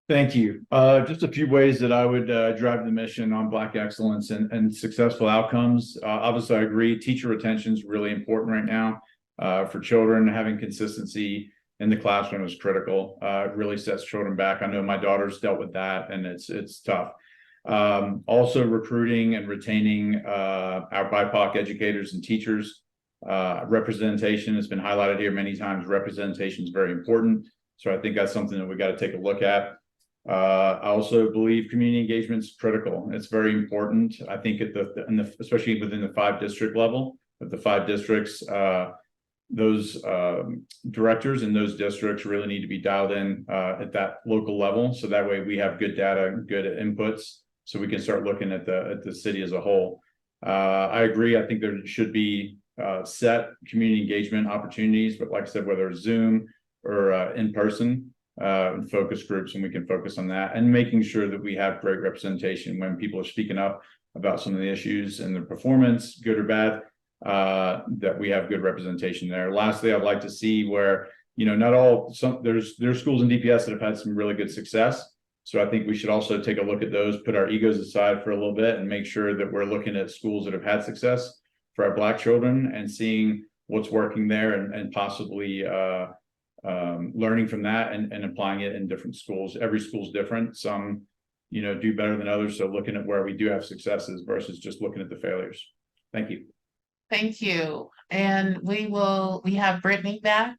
Thank you. Just a few ways that I would drive the mission on Black excellence and successful outcomes. Obviously, I agree. Teacher retention is really important right now for children. Having consistency in the classroom is critical. It really sets children back. I know my daughter's dealt with that, and it's tough. Also, recruiting and retaining our BIPOC educators and teachers. Representation has been highlighted here many times. Representation is very important. So I think that's something that we got to take a look at. I also believe community engagement is critical. It's very important. I think especially within the 5 district level of the 5 districts, those directors in those districts really need to be dialed in at that local level. So that way we have good data, good inputs, so we can start looking at the city as a whole. I agree. I think there should be set community engagement opportunities, but like I said, whether it's Zoom or in person, focus groups, and we can focus on that, and making sure that we have great representation when people are speaking up about some of the issues and the performance, good or bad, that we have good representation there. Lastly, I'd like to see where, there's schools in DPS that have had some really good success. So I think we should also take a look at those, put our egos aside for a little bit, and make sure that we're looking at schools that have had success for our Black children and seeing what's working there and possibly learning from that and applying it in different schools. Every school's different. Some do better than others. So looking at where we do have successes versus just looking at the failures. Thank you. Thank you. And we have Brittany back.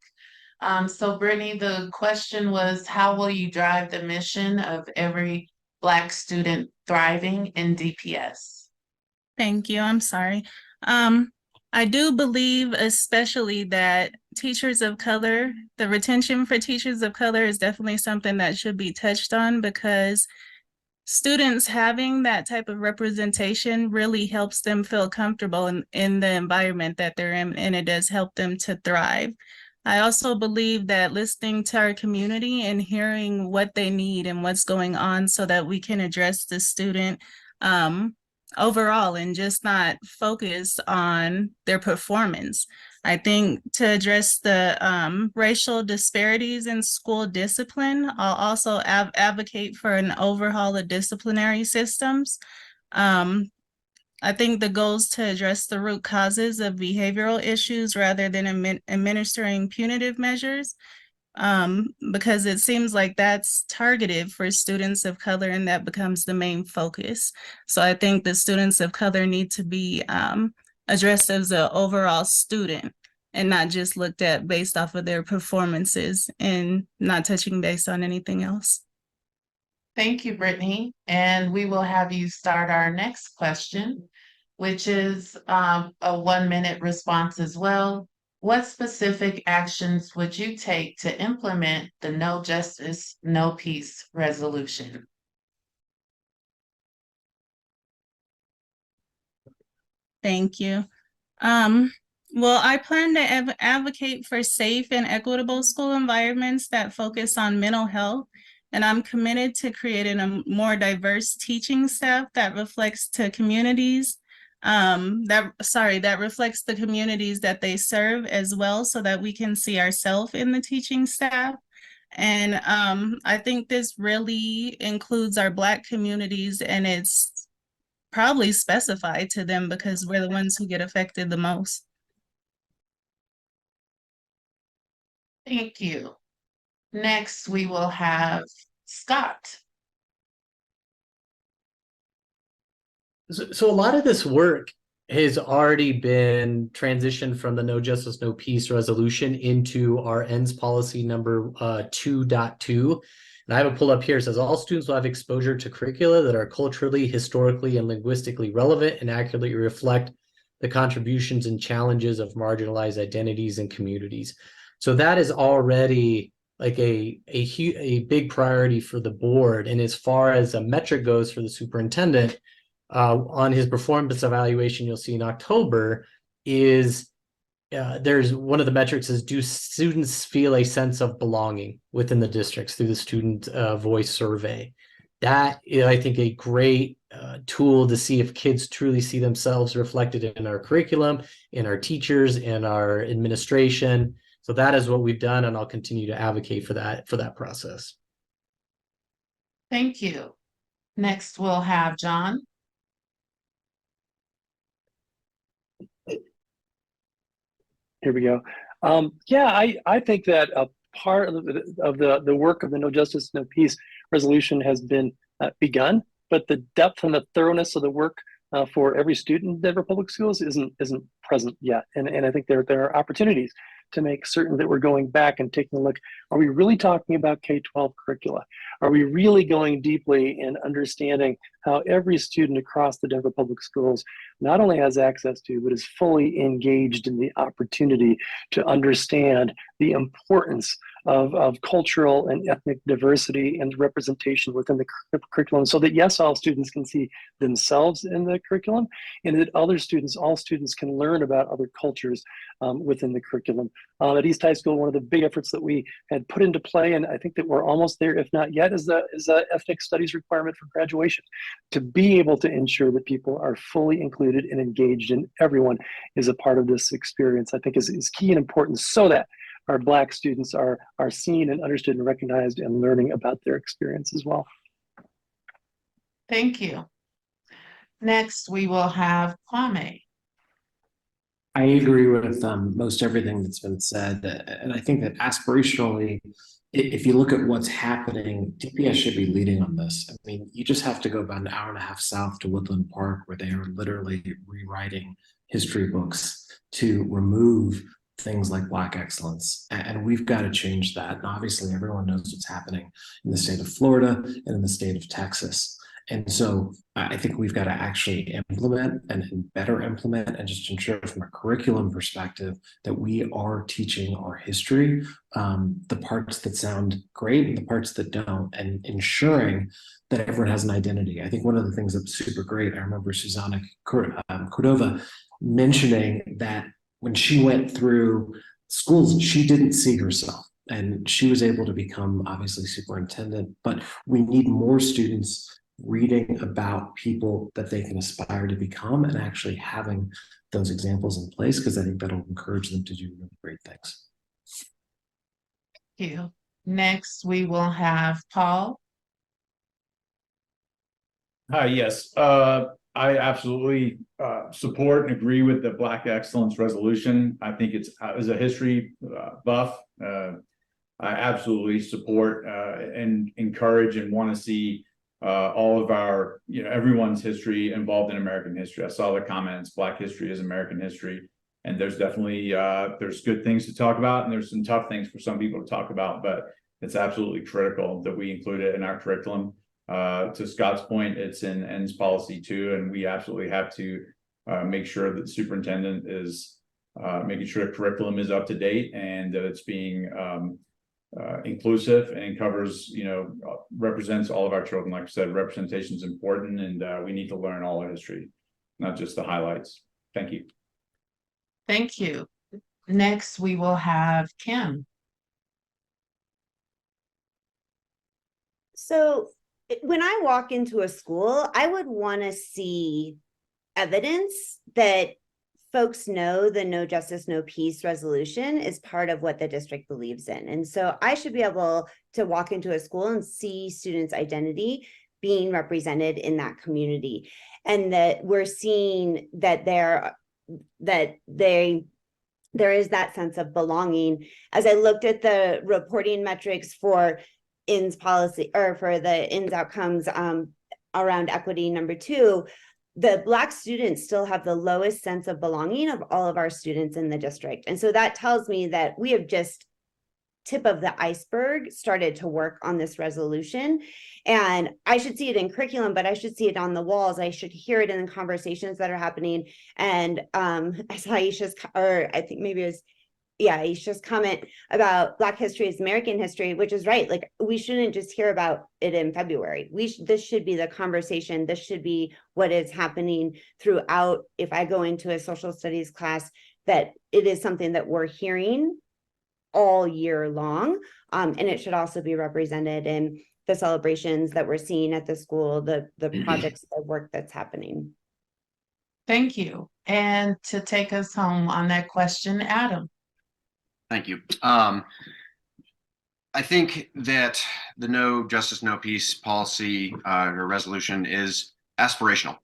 So Brittany, the question was, how will you drive the mission of every Black student thriving in DPS? Thank you. I'm sorry. I do believe especially that teachers of color, the retention for teachers of color is definitely something that should be touched on, because students having that type of representation really helps them feel comfortable in the environment that they're in, and it does help them to thrive. I also believe that listening to our community and hearing what they need and what's going on so that we can address the student overall and just not focus on their performance. I think to address the racial disparities in school discipline, I'll also advocate for an overhaul of disciplinary systems. I think the goal is to address the root causes of behavioral issues rather than administering punitive measures, because it seems like that's targeted for students of color and that becomes the main focus. So I think the students of color need to be addressed as an overall student and not just looked at based off of their performances and not touching base on anything else. Thank you, Brittany. And we will have you start our next question, which is a 1-minute response as well. What specific actions would you take to implement the No Justice, No Peace resolution? Thank you. Well, I plan to advocate for safe and equitable school environments that focus on mental health, and I'm committed to creating a more diverse teaching staff that reflects to communities, that reflects the communities that they serve as well, so that we can see ourselves in the teaching staff. And I think this really includes our Black communities, and it's probably specified to them because we're the ones who get affected the most. Thank you. Next, we will have Scott. So a lot of this work has already been transitioned from the No Justice, No Peace resolution into our ends policy number 2.2. And I have it pulled up here. It says all students will have exposure to curricula that are culturally, historically, and linguistically relevant and accurately reflect the contributions and challenges of marginalized identities and communities. So that is already like a big priority for the board. And as far as a metric goes for the superintendent, on his performance evaluation, you'll see in October is there's one of the metrics is, do students feel a sense of belonging within the districts through the student voice survey? That is, I think, a great tool to see if kids truly see themselves reflected in our curriculum, in our teachers, in our administration. So that is what we've done, and I'll continue to advocate for that process. Thank you. Next, we'll have John. Here we go. I think that a part of the work of the No Justice, No Peace resolution has been begun, but the depth and the thoroughness of the work for every student in Denver Public Schools isn't present yet. And I think there are opportunities to make certain that we're going back and taking a look. Are we really talking about K-12 curricula? Are we really going deeply in understanding how every student across the Denver Public Schools not only has access to, but is fully engaged in the opportunity to understand the importance of cultural and ethnic diversity and representation within the curriculum, so that yes, all students can see themselves in the curriculum, and that all students can learn about other cultures within the curriculum. At East High School, one of the big efforts that we had put into play, and I think that we're almost there, if not yet, is the ethnic studies requirement for graduation, to be able to ensure that people are fully included and engaged, and everyone is a part of this experience. I think is key and important, so that our Black students are seen and understood and recognized and learning about their experience as well. Thank you. Next, we will have Kwame. I agree with most everything that's been said. And I think that aspirationally, if you look at what's happening, DPS should be leading on this. I mean, you just have to go about an hour and a half south to Woodland Park, where they are literally rewriting history books to remove things like Black excellence. And we've got to change that. And obviously, everyone knows what's happening in the state of Florida and in the state of Texas. And so I think we've got to actually implement and better implement and just ensure from a curriculum perspective that we are teaching our history, the parts that sound great and the parts that don't, and ensuring that everyone has an identity. I think one of the things that's super great, I remember Susanna Cordova mentioning that when she went through schools, she didn't see herself. And she was able to become obviously superintendent, but we need more students reading about people that they can aspire to become and actually having those examples in place, because I think that'll encourage them to do really great things. Thank you. Next, we will have Paul. Hi, yes. I absolutely support and agree with the Black Excellence Resolution. I think it's, as a history buff, I absolutely support and encourage and want to see all of our, everyone's history involved in American history. I saw the comments, Black history is American history. And there's definitely, there's good things to talk about, and there's some tough things for some people to talk about, but it's absolutely critical that we include it in our curriculum. To Scott's point, it's in ENDS policy too, and we absolutely have to make sure that the superintendent is making sure the curriculum is up to date and that it's being inclusive and covers, represents all of our children. Like I said, representation is important, and we need to learn all our history, not just the highlights. Thank you. Thank you. Next, we will have Kim. So when I walk into a school, I would want to see evidence that folks know the No Justice, No Peace resolution is part of what the district believes in. And so I should be able to walk into a school and see students' identity being represented in that community. And that we're seeing that there is that sense of belonging. As I looked at the reporting metrics for INS policy, or for the INS outcomes around equity number 2, the Black students still have the lowest sense of belonging of all of our students in the district. And so that tells me that we have just tip of the iceberg started to work on this resolution. And I should see it in curriculum, but I should see it on the walls. I should hear it in the conversations that are happening. And I saw Aisha's, or I think maybe it was, Aisha's comment about Black history is American history, which is right. Like, we shouldn't just hear about it in February. This should be the conversation. This should be what is happening throughout. If I go into a social studies class, that it is something that we're hearing all year long. And it should also be represented in the celebrations that we're seeing at the school, the projects, the work that's happening. Thank you. And to take us home on that question, Adam. Thank you. I think that the No Justice, No Peace policy or resolution is aspirational,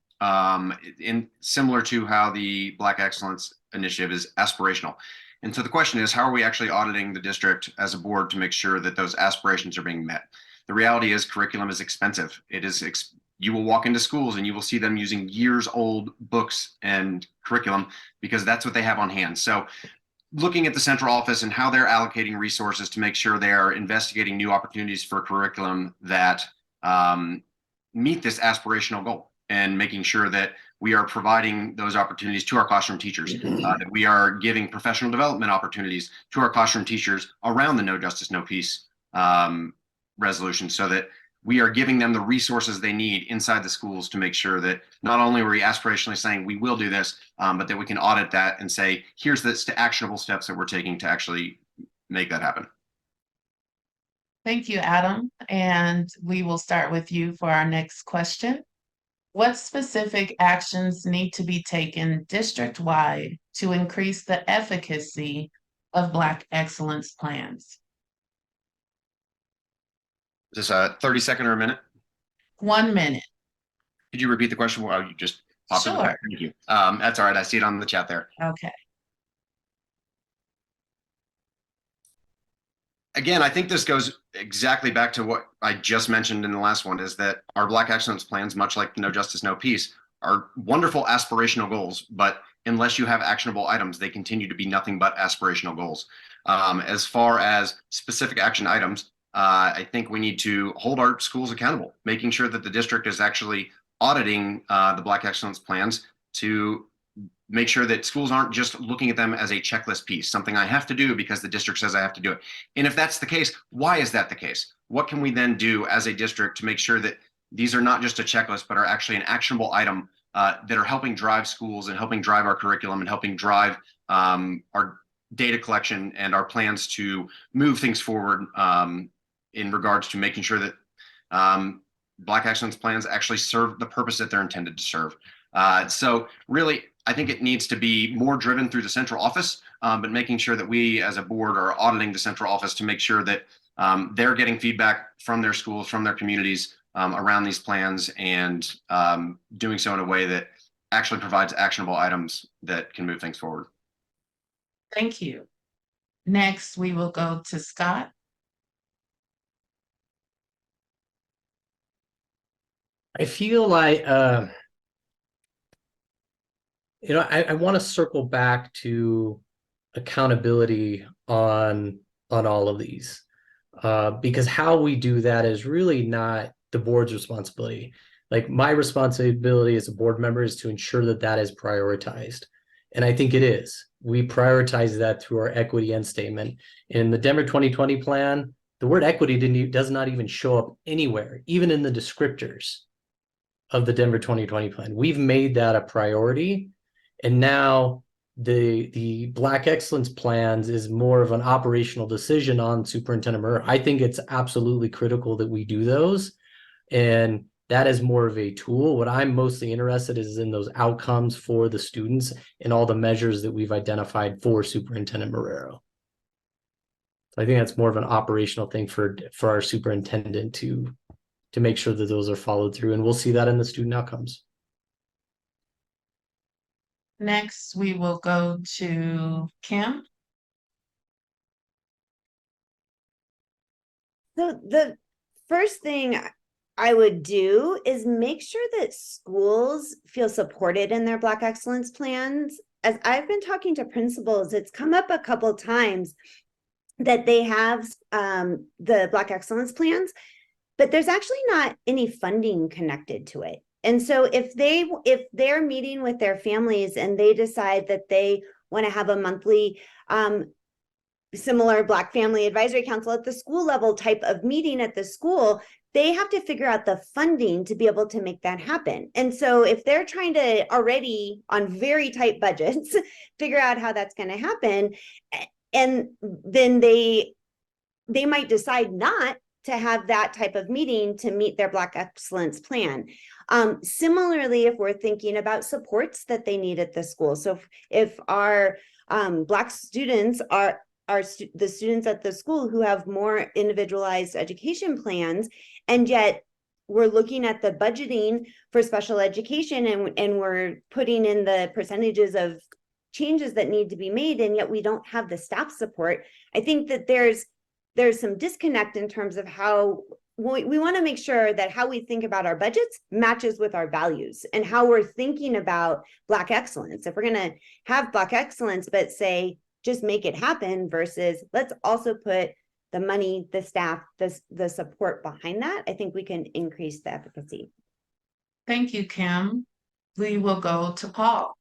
similar to how the Black Excellence Initiative is aspirational. And so the question is, how are we actually auditing the district as a board to make sure that those aspirations are being met? The reality is curriculum is expensive. You will walk into schools and you will see them using years old books and curriculum because that's what they have on hand. So looking at the central office and how they're allocating resources to make sure they are investigating new opportunities for curriculum that meet this aspirational goal, and making sure that we are providing those opportunities to our classroom teachers, that we are giving professional development opportunities to our classroom teachers around the No Justice, No Peace resolution, so that we are giving them the resources they need inside the schools to make sure that not only are we aspirationally saying we will do this, but that we can audit that and say, here's the actionable steps that we're taking to actually make that happen. Thank you, Adam. And we will start with you for our next question. What specific actions need to be taken district-wide to increase the efficacy of Black excellence plans? Is this a 30-second or a minute? 1 minute. Could you repeat the question? Well, you just popped in the Sure. back. Thank you. That's all right. I see it on the chat there. Okay. again, I think this goes exactly back to what I just mentioned in the last one, is that our Black Excellence plans, much like No Justice, No Peace, are wonderful aspirational goals, but unless you have actionable items, they continue to be nothing but aspirational goals. As far as specific action items, I think we need to hold our schools accountable, making sure that the district is actually auditing the Black Excellence plans to make sure that schools aren't just looking at them as a checklist piece, something I have to do because the district says I have to do it. And if that's the case, why is that the case? What can we then do as a district to make sure that these are not just a checklist, but are actually an actionable item that are helping drive schools and helping drive our curriculum and helping drive our data collection and our plans to move things forward in regards to making sure that Black Excellence plans actually serve the purpose that they're intended to serve. So really, I think it needs to be more driven through the central office, but making sure that we as a board are auditing the central office to make sure that they're getting feedback from their schools, from their communities around these plans, and doing so in a way that actually provides actionable items that can move things forward. Thank you. Next, we will go to Scott. I feel like, I want to circle back to accountability on all of these, because how we do that is really not the board's responsibility. Like, my responsibility as a board member is to ensure that that is prioritized. And I think it is. We prioritize that through our equity end statement. In the Denver 2020 plan, the word equity does not even show up anywhere, even in the descriptors of the Denver 2020 plan. We've made that a priority. And now the Black Excellence plans is more of an operational decision on Superintendent Murr. I think it's absolutely critical that we do those. And that is more of a tool. What I'm mostly interested in is in those outcomes for the students and all the measures that we've identified for Superintendent Marrero. So I think that's more of an operational thing for our superintendent to make sure that those are followed through. And we'll see that in the student outcomes. Next, we will go to Kim. So the first thing I would do is make sure that schools feel supported in their Black Excellence plans. As I've been talking to principals, it's come up a couple times that they have the Black Excellence plans, but there's actually not any funding connected to it. And so if they're meeting with their families and they decide that they want to have a monthly similar Black Family Advisory Council at the school level type of meeting at the school, they have to figure out the funding to be able to make that happen. And so if they're trying to already on very tight budgets, figure out how that's going to happen, and then they might decide not to have that type of meeting to meet their Black Excellence plan. Similarly, if we're thinking about supports that they need at the school. So if our Black students are the students at the school who have more individualized education plans, and yet we're looking at the budgeting for special education and we're putting in the percentages of changes that need to be made, and yet we don't have the staff support. I think that there's some disconnect in terms of how we want to make sure that how we think about our budgets matches with our values and how we're thinking about Black excellence. If we're going to have Black excellence, but say, just make it happen versus let's also put the money, the staff, the support behind that, I think we can increase the efficacy. Thank you, Kim. We will go to Paul.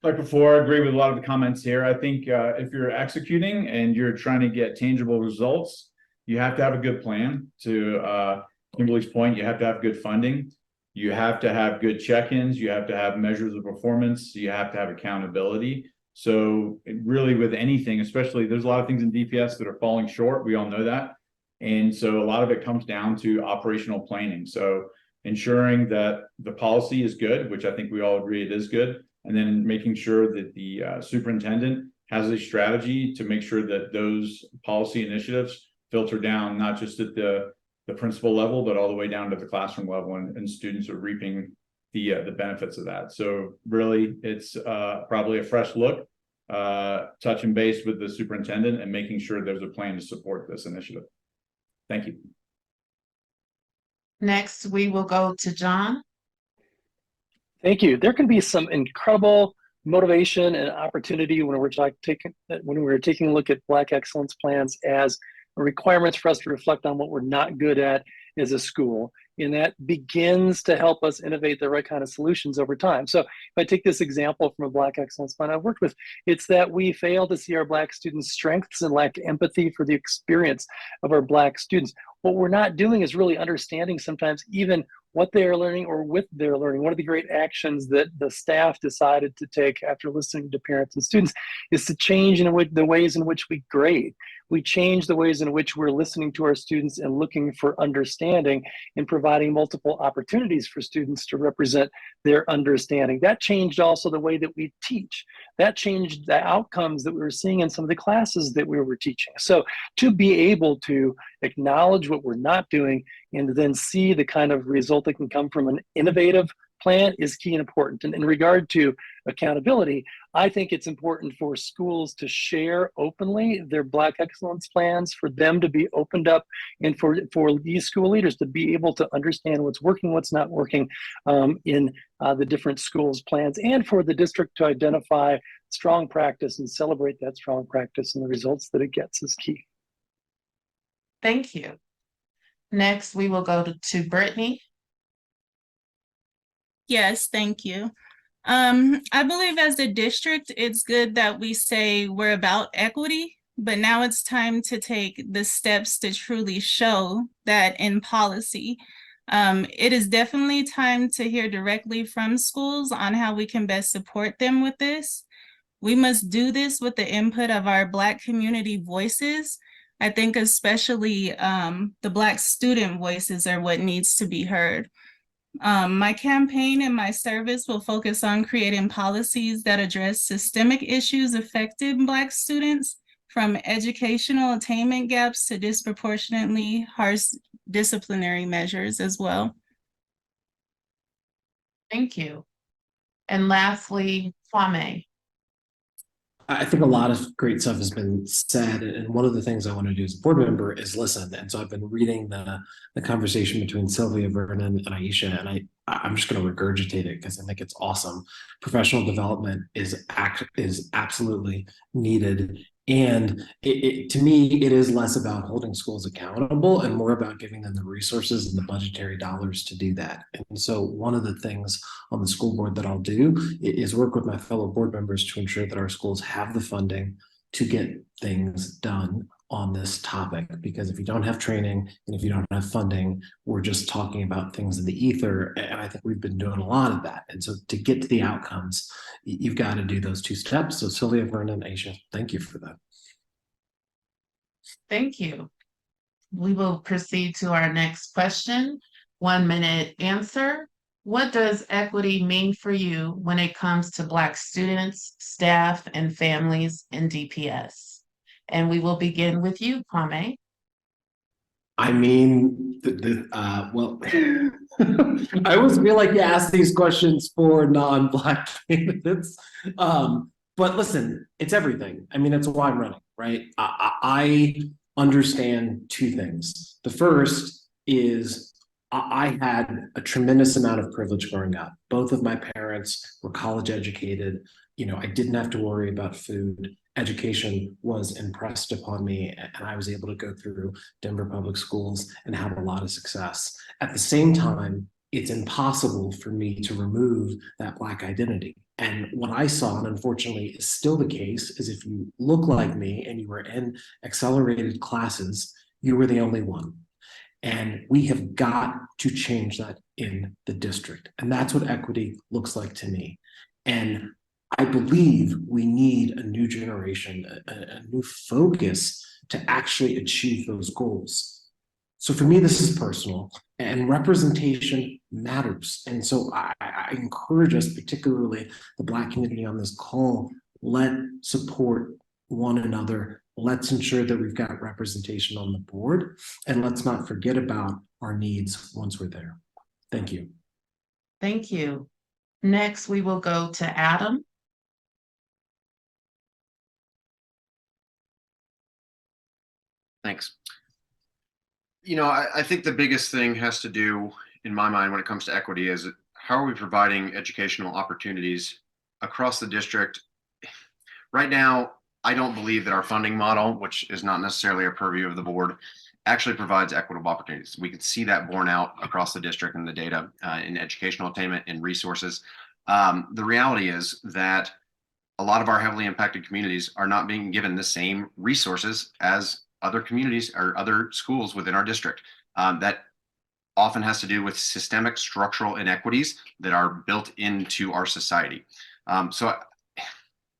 Like before, I agree with a lot of the comments here. I think if you're executing and you're trying to get tangible results, you have to have a good plan. To Kimberly's point, you have to have good funding. You have to have good check-ins. You have to have measures of performance. You have to have accountability. So really with anything, especially there's a lot of things in DPS that are falling short. We all know that. And so a lot of it comes down to operational planning. So ensuring that the policy is good, which I think we all agree it is good. And then making sure that the superintendent has a strategy to make sure that those policy initiatives filter down, not just at the principal level, but all the way down to the classroom level, and students are reaping the benefits of that. So really, it's probably a fresh look touching base with the superintendent and making sure there's a plan to support this initiative. Thank you. Next, we will go to John. Thank you. There can be some incredible motivation and opportunity when we're taking a look at Black excellence plans as requirements for us to reflect on what we're not good at as a school. And that begins to help us innovate the right kind of solutions over time. So if I take this example from a Black excellence plan I've worked with, it's that we fail to see our Black students' strengths and lack empathy for the experience of our Black students. What we're not doing is really understanding sometimes even what they are learning or with their learning. One of the great actions that the staff decided to take after listening to parents and students is to change in the ways in which we grade. We change the ways in which we're listening to our students and looking for understanding and providing multiple opportunities for students to represent their understanding. That changed also the way that we teach. That changed the outcomes that we were seeing in some of the classes that we were teaching. So to be able to acknowledge what we're not doing and then see the kind of result that can come from an innovative plan is key and important. And in regard to accountability, I think it's important for schools to share openly their Black excellence plans, for them to be opened up, and for these school leaders to be able to understand what's working, what's not working in the different schools' plans, and for the district to identify strong practice and celebrate that strong practice and the results that it gets is key. Thank you. Next, we will go to Brittany. Yes, thank you. I believe as a district, it's good that we say we're about equity, but now it's time to take the steps to truly show that in policy. It is definitely time to hear directly from schools on how we can best support them with this. We must do this with the input of our Black community voices. I think especially the Black student voices are what needs to be heard. My campaign and my service will focus on creating policies that address systemic issues affecting Black students, from educational attainment gaps to disproportionately harsh disciplinary measures as well. Thank you. And lastly, Kwame. I think a lot of great stuff has been said, and one of the things I want to do as a board member is listen. And so I've been reading the conversation between Sylvia, Vernon, and Aisha, and I'm just going to regurgitate it because I think it's awesome. Professional development is absolutely needed, and to me, it is less about holding schools accountable and more about giving them the resources and the budgetary dollars to do that. And so one of the things on the school board that I'll do is work with my fellow board members to ensure that our schools have the funding to get things done on this topic. Because if you don't have training and if you don't have funding, we're just talking about things in the ether. And I think we've been doing a lot of that. And so to get to the outcomes, you've got to do those two steps. So Sylvia, Vernon, Aisha, thank you for that. Thank you. We will proceed to our next question. 1 minute answer. What does equity mean for you when it comes to Black students, staff, and families in DPS? And we will begin with you, Kwame. I mean, well, I always feel like you ask these questions for non-Black candidates. But listen, it's everything. I mean, that's why I'm running, right? I understand two things. The first is I had a tremendous amount of privilege growing up. Both of my parents were college educated. You know, I didn't have to worry about food. Education was impressed upon me, and I was able to go through Denver public schools and have a lot of success. At the same time, it's impossible for me to remove that Black identity. And what I saw, and unfortunately is still the case, is if you look like me and you were in accelerated classes, you were the only one. And we have got to change that in the district. And that's what equity looks like to me. And I believe we need a new generation, a new focus to actually achieve those goals. So for me, this is personal, and representation matters. And so I encourage us, particularly the Black community on this call, let's support one another. Let's ensure that we've got representation on the board, and let's not forget about our needs once we're there. Thank you. Thank you. Next, we will go to Adam. Thanks. You know, I think the biggest thing has to do, in my mind, when it comes to equity is how are we providing educational opportunities across the district? Right now, I don't believe that our funding model, which is not necessarily a purview of the board, actually provides equitable opportunities. We can see that borne out across the district in the data, in educational attainment, in resources. The reality is that a lot of our heavily impacted communities are not being given the same resources as other communities or other schools within our district. That often has to do with systemic structural inequities that are built into our society. So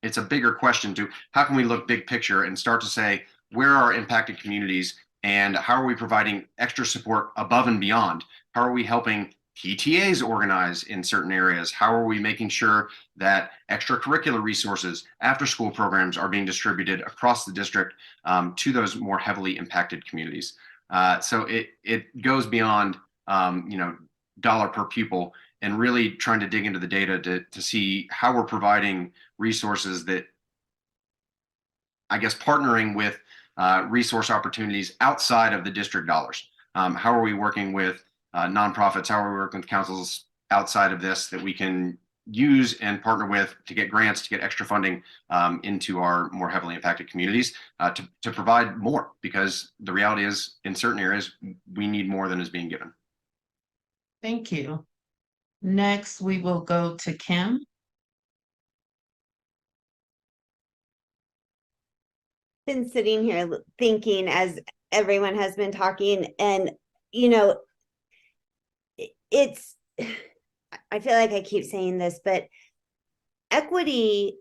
it's a bigger question to how can we look big picture and start to say, where are impacted communities and how are we providing extra support above and beyond? How are we helping PTAs organize in certain areas? How are we making sure that extracurricular resources, after school programs are being distributed across the district to those more heavily impacted communities? So it goes beyond, you know, dollar per pupil and really trying to dig into the data to see how we're providing resources that, I guess, partnering with resource opportunities outside of the district dollars. How are we working with nonprofits? How are we working with councils outside of this that we can use and partner with to get grants, to get extra funding into our more heavily impacted communities to provide more? Because the reality is, in certain areas, we need more than is being given. Thank you. Next, we will go to Kim. Been sitting here thinking as everyone has been talking, and you know, it's, I feel like I keep saying this, but equity,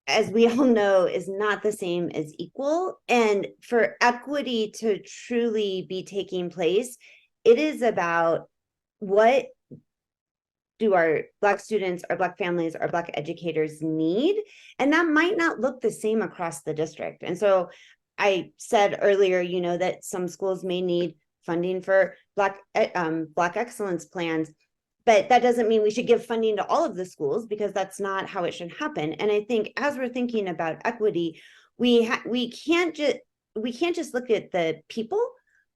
as we all know, is not the same as equal. And for equity to truly be taking place, it is about what do our Black students, our Black families, our Black educators need? And that might not look the same across the district. And so I said earlier, you know, that some schools may need funding for Black excellence plans, but that doesn't mean we should give funding to all of the schools, because that's not how it should happen. And I think as we're thinking about equity, we can't just look at the people,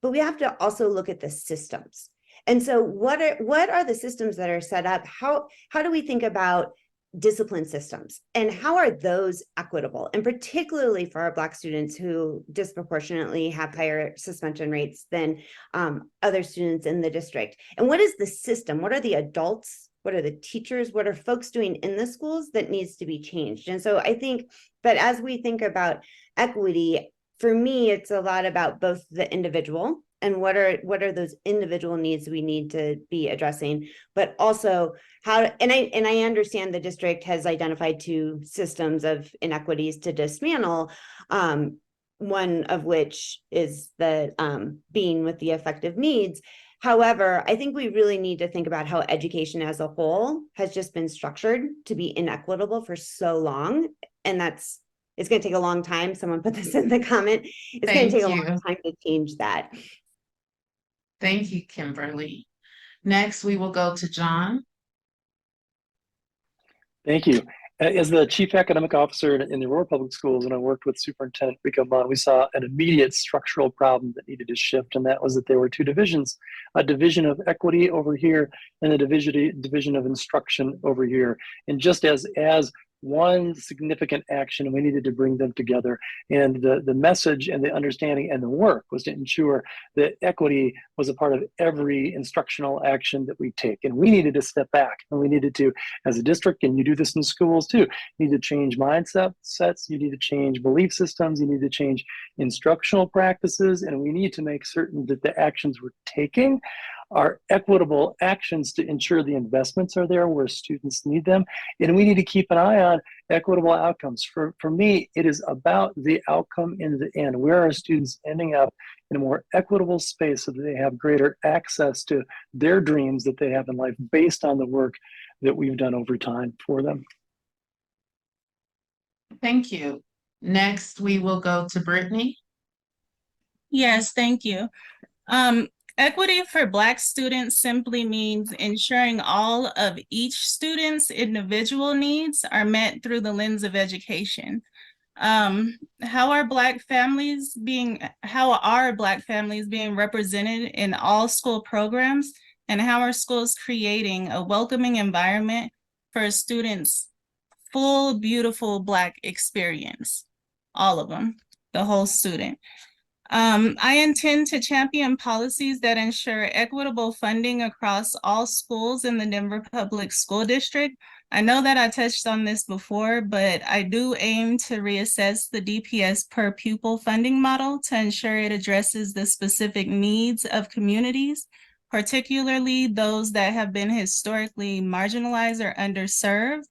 but we have to also look at the systems. And so what are the systems that are set up? How do we think about discipline systems, and how are those equitable? And particularly for our Black students who disproportionately have higher suspension rates than other students in the district. And what is the system? What are the adults? What are the teachers? What are folks doing in the schools that needs to be changed? And so I think that as we think about equity, for me, it's a lot about both the individual and what are those individual needs we need to be addressing, but also how, and I understand the district has identified 2 systems of inequities to dismantle, one of which is the being with the affective needs. However, I think we really need to think about how education as a whole has just been structured to be inequitable for so long, and it's going to take a long time. Someone put this in the comment. It's going to take a long time to change that. Thank you, Kimberly. Next, we will go to John. Thank you. As the chief academic officer in the Aurora Public Schools, and I worked with Superintendent Rico Munn, we saw an immediate structural problem that needed to shift, and that was that there were 2 divisions, a division of equity over here and a division of instruction over here. And just as one significant action, we needed to bring them together. And the message and the understanding and the work was to ensure that equity was a part of every instructional action that we take. And we needed to step back, and we needed to, as a district, and you do this in schools too, you need to change mindsets, you need to change belief systems, you need to change instructional practices, and we need to make certain that the actions we're taking are equitable actions to ensure the investments are there where students need them. And we need to keep an eye on equitable outcomes. For me, it is about the outcome in the end. Where are students ending up in a more equitable space so that they have greater access to their dreams that they have in life based on the work that we've done over time for them. Thank you. Next, we will go to Brittany. Yes, thank you. Equity for Black students simply means ensuring all of each student's individual needs are met through the lens of education. How are Black families being represented in all school programs? And how are schools creating a welcoming environment for students' full, beautiful Black experience? All of them, the whole student. I intend to champion policies that ensure equitable funding across all schools in the Denver Public School District. I know that I touched on this before, but I do aim to reassess the DPS per pupil funding model to ensure it addresses the specific needs of communities, particularly those that have been historically marginalized or underserved.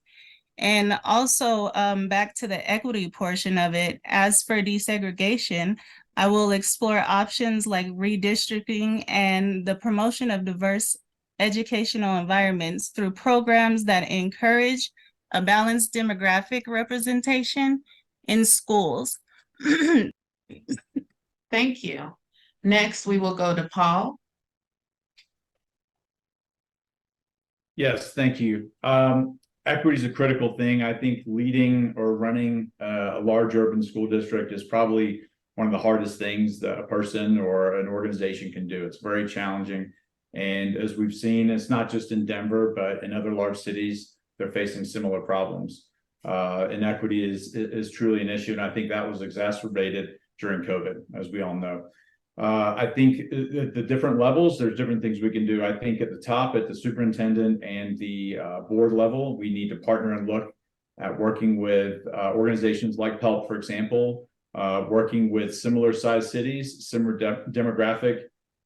And also, back to the equity portion of it, as for desegregation, I will explore options like redistricting and the promotion of diverse educational environments through programs that encourage a balanced demographic representation in schools. Thank you. Next, we will go to Paul. Yes, thank you. Equity is a critical thing. I think leading or running a large urban school district is probably one of the hardest things that a person or an organization can do. It's very challenging. And as we've seen, it's not just in Denver, but in other large cities, they're facing similar problems. Inequity is truly an issue. And I think that was exacerbated during COVID, as we all know. I think at the different levels, there's different things we can do. I think at the top, at the superintendent and the board level, we need to partner and look at working with organizations like PELP, for example, working with similar sized cities, similar demographic,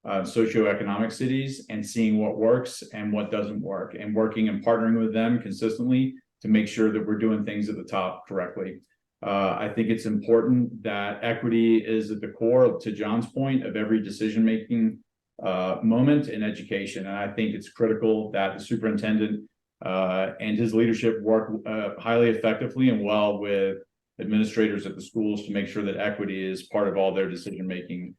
socioeconomic cities, and seeing what works and what doesn't work, and working and partnering with them consistently to make sure that we're doing things at the top correctly. I think it's important that equity is at the core, to John's point, of every decision-making moment in education. And I think it's critical that the superintendent and his leadership work highly effectively and well with administrators at the schools to make sure that equity is part of all their decision-making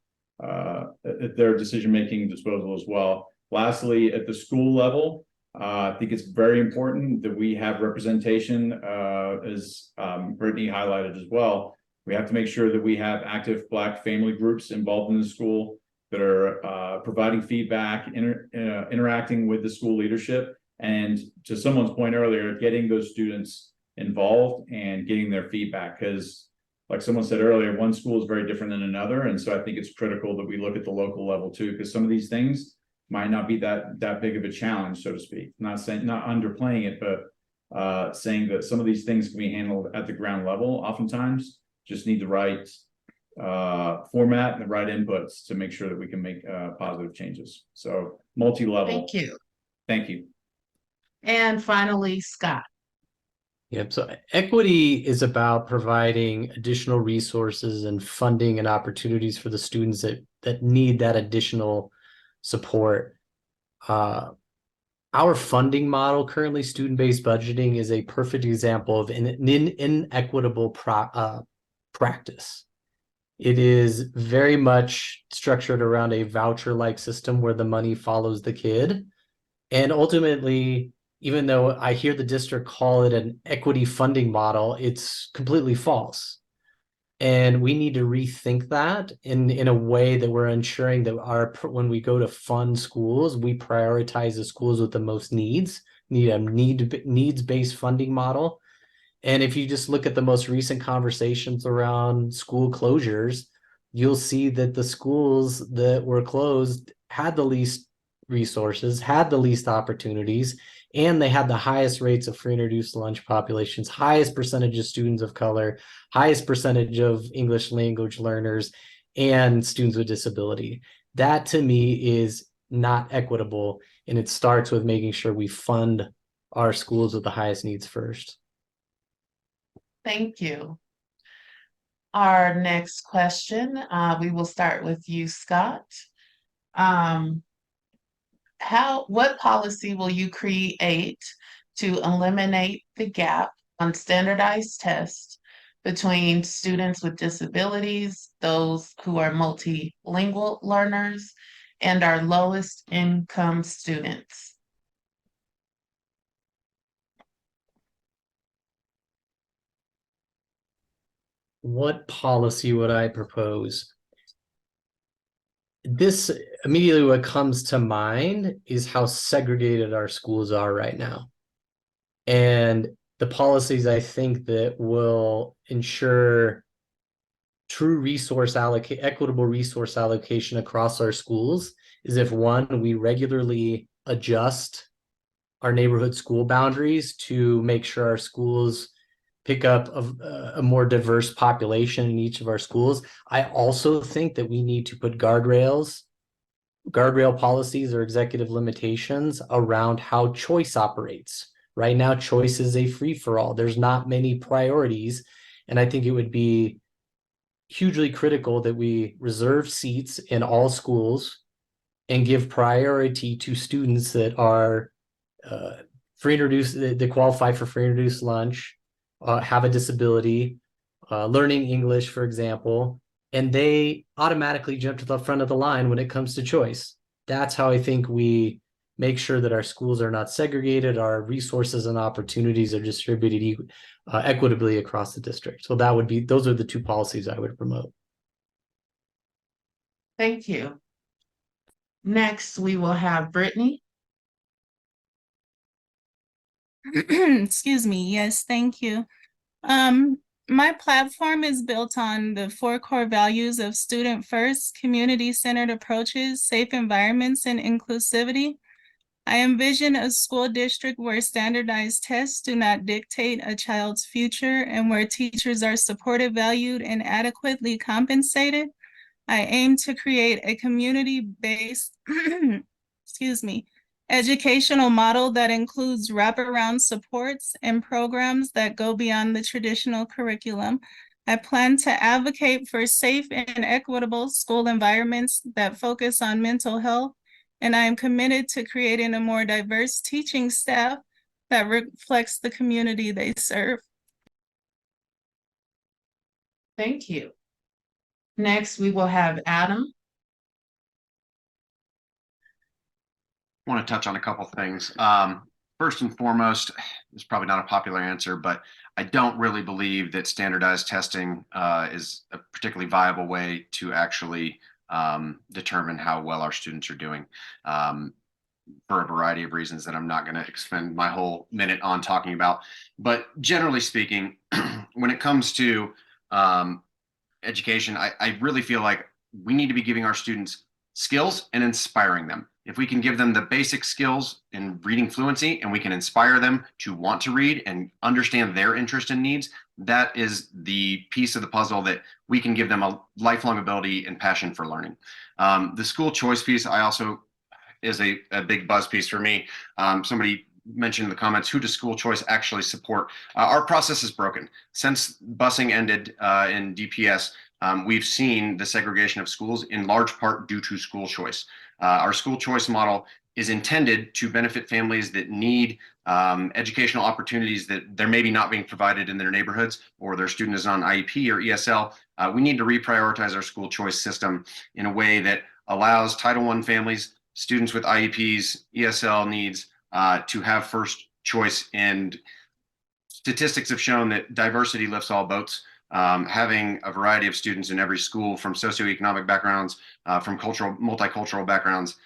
disposal as well. Lastly, at the school level, I think it's very important that we have representation, as Brittany highlighted as well. We have to make sure that we have active Black family groups involved in the school that are providing feedback, interacting with the school leadership, and to someone's point earlier, getting those students involved and getting their feedback. Because like someone said earlier, one school is very different than another. And so I think it's critical that we look at the local level too, because some of these things might not be that big of a challenge, so to speak. Not underplaying it, but saying that some of these things can be handled at the ground level. Oftentimes, just need the right format and the right inputs to make sure that we can make positive changes. So multi-level. Thank you. Thank you. And finally, Scott. Yep. So equity is about providing additional resources and funding and opportunities for the students that need that additional support. Our funding model, currently student-based budgeting, is a perfect example of an inequitable practice. It is very much structured around a voucher-like system where the money follows the kid. And ultimately, even though I hear the district call it an equity funding model, it's completely false. And we need to rethink that in a way that we're ensuring that when we go to fund schools, we prioritize the schools with the most needs, need a needs-based funding model. And if you just look at the most recent conversations around school closures, you'll see that the schools that were closed had the least resources, had the least opportunities, and they had the highest rates of free and reduced lunch populations, highest percentage of students of color, highest percentage of English language learners, and students with disability. That to me is not equitable, and it starts with making sure we fund our schools with the highest needs first. Thank you. Our next question, we will start with you, Scott. What policy will you create to eliminate the gap on standardized tests between students with disabilities, those who are multilingual learners, and our lowest income students? what policy would I propose? This immediately what comes to mind is how segregated our schools are right now. And the policies I think that will ensure true equitable resource allocation across our schools is if, one, we regularly adjust our neighborhood school boundaries to make sure our schools pick up a more diverse population in each of our schools. I also think that we need to put guardrail policies or executive limitations around how choice operates. Right now, choice is a free-for-all. There's not many priorities, and I think it would be hugely critical that we reserve seats in all schools and give priority to students that are free and reduced, they qualify for free and reduced lunch, have a disability, learning English, for example, and they automatically jump to the front of the line when it comes to choice. That's how I think we make sure that our schools are not segregated, our resources and opportunities are distributed equitably across the district. So those are the two policies I would promote. Thank you. Next, we will have Brittany. Excuse me. Yes, thank you. My platform is built on the 4 core values of student first, community-centered approaches, safe environments, and inclusivity. I envision a school district where standardized tests do not dictate a child's future and where teachers are supported, valued, and adequately compensated. I aim to create a community-based, excuse me, educational model that includes wraparound supports and programs that go beyond the traditional curriculum. I plan to advocate for safe and equitable school environments that focus on mental health, and I am committed to creating a more diverse teaching staff that reflects the community they serve. Thank you. Next, we will have Adam. I want to touch on a couple things. First and foremost, it's probably not a popular answer, but I don't really believe that standardized testing is a particularly viable way to actually determine how well our students are doing, for a variety of reasons that I'm not going to expend my whole minute on talking about. But generally speaking, when it comes to education, I really feel like we need to be giving our students skills and inspiring them. If we can give them the basic skills in reading fluency and we can inspire them to want to read and understand their interest and needs, that is the piece of the puzzle that we can give them a lifelong ability and passion for learning. The school choice piece is a big buzz piece for me. Somebody mentioned in the comments, who does school choice actually support? Our process is broken. Since busing ended in DPS, we've seen the segregation of schools in large part due to school choice. Our school choice model is intended to benefit families that need educational opportunities that they're maybe not being provided in their neighborhoods, or their student is on IEP or ESL. We need to reprioritize our school choice system in a way that allows Title I families, students with IEPs, ESL needs, to have first choice. And statistics have shown that diversity lifts all boats. Having a variety of students in every school from socioeconomic backgrounds, from multicultural backgrounds,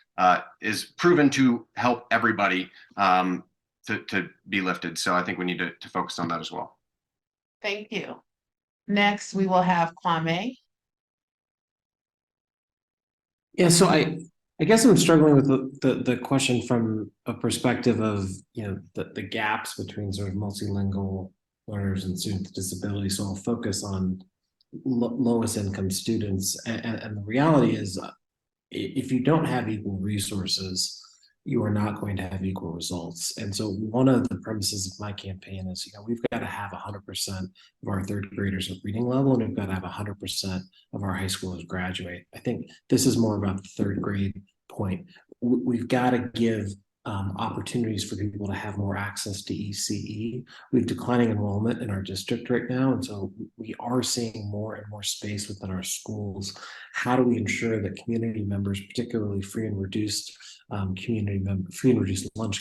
is proven to help everybody to be lifted. So I think we need to focus on that as well. Thank you. Next, we will have Kwame. Yeah, so I guess I'm struggling with the question from a perspective of, the gaps between sort of multilingual learners and students with disabilities. So I'll focus on lowest income students. And the reality is, if you don't have equal resources, you are not going to have equal results. And so one of the premises of my campaign is, we've got to have 100% of our third graders at reading level, and we've got to have 100% of our high schoolers graduate. I think this is more about the third grade point. We've got to give opportunities for people to have more access to ECE. We have declining enrollment in our district right now, and so we are seeing more and more space within our schools. How do we ensure that community members, particularly free and reduced lunch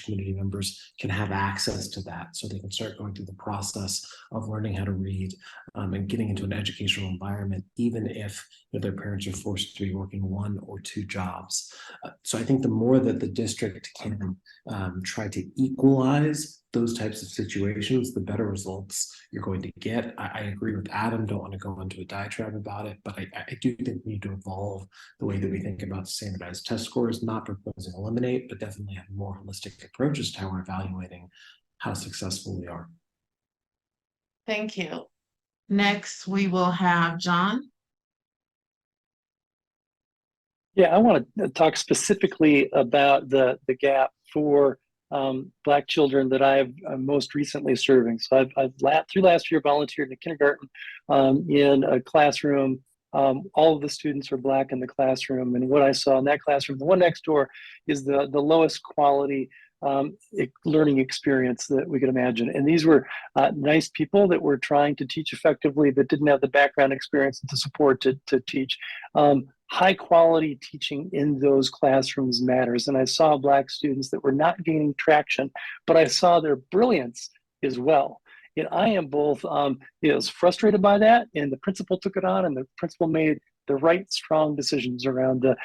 community members, can have access to that, so they can start going through the process of learning how to read and getting into an educational environment, even if their parents are forced to be working 1 or 2 jobs. So I think the more that the district can try to equalize those types of situations, the better results you're going to get. I agree with Adam, don't want to go into a diatribe about it, but I do think we need to evolve the way that we think about standardized test scores, not proposing eliminate, but definitely have more holistic approaches to how we're evaluating how successful we are. Thank you. Next, we will have John. Yeah, I want to talk specifically about the gap for Black children that I've most recently serving. So I've through last year volunteered in a kindergarten in a classroom. All of the students are Black in the classroom, and what I saw in that classroom, the one next door, is the lowest quality learning experience that we could imagine. And these were nice people that were trying to teach effectively, but didn't have the background experience and the support to teach. High quality teaching in those classrooms matters. And I saw Black students that were not gaining traction, but I saw their brilliance as well. And I am both was frustrated by that, and the principal took it on, and the principal made the right strong decisions around the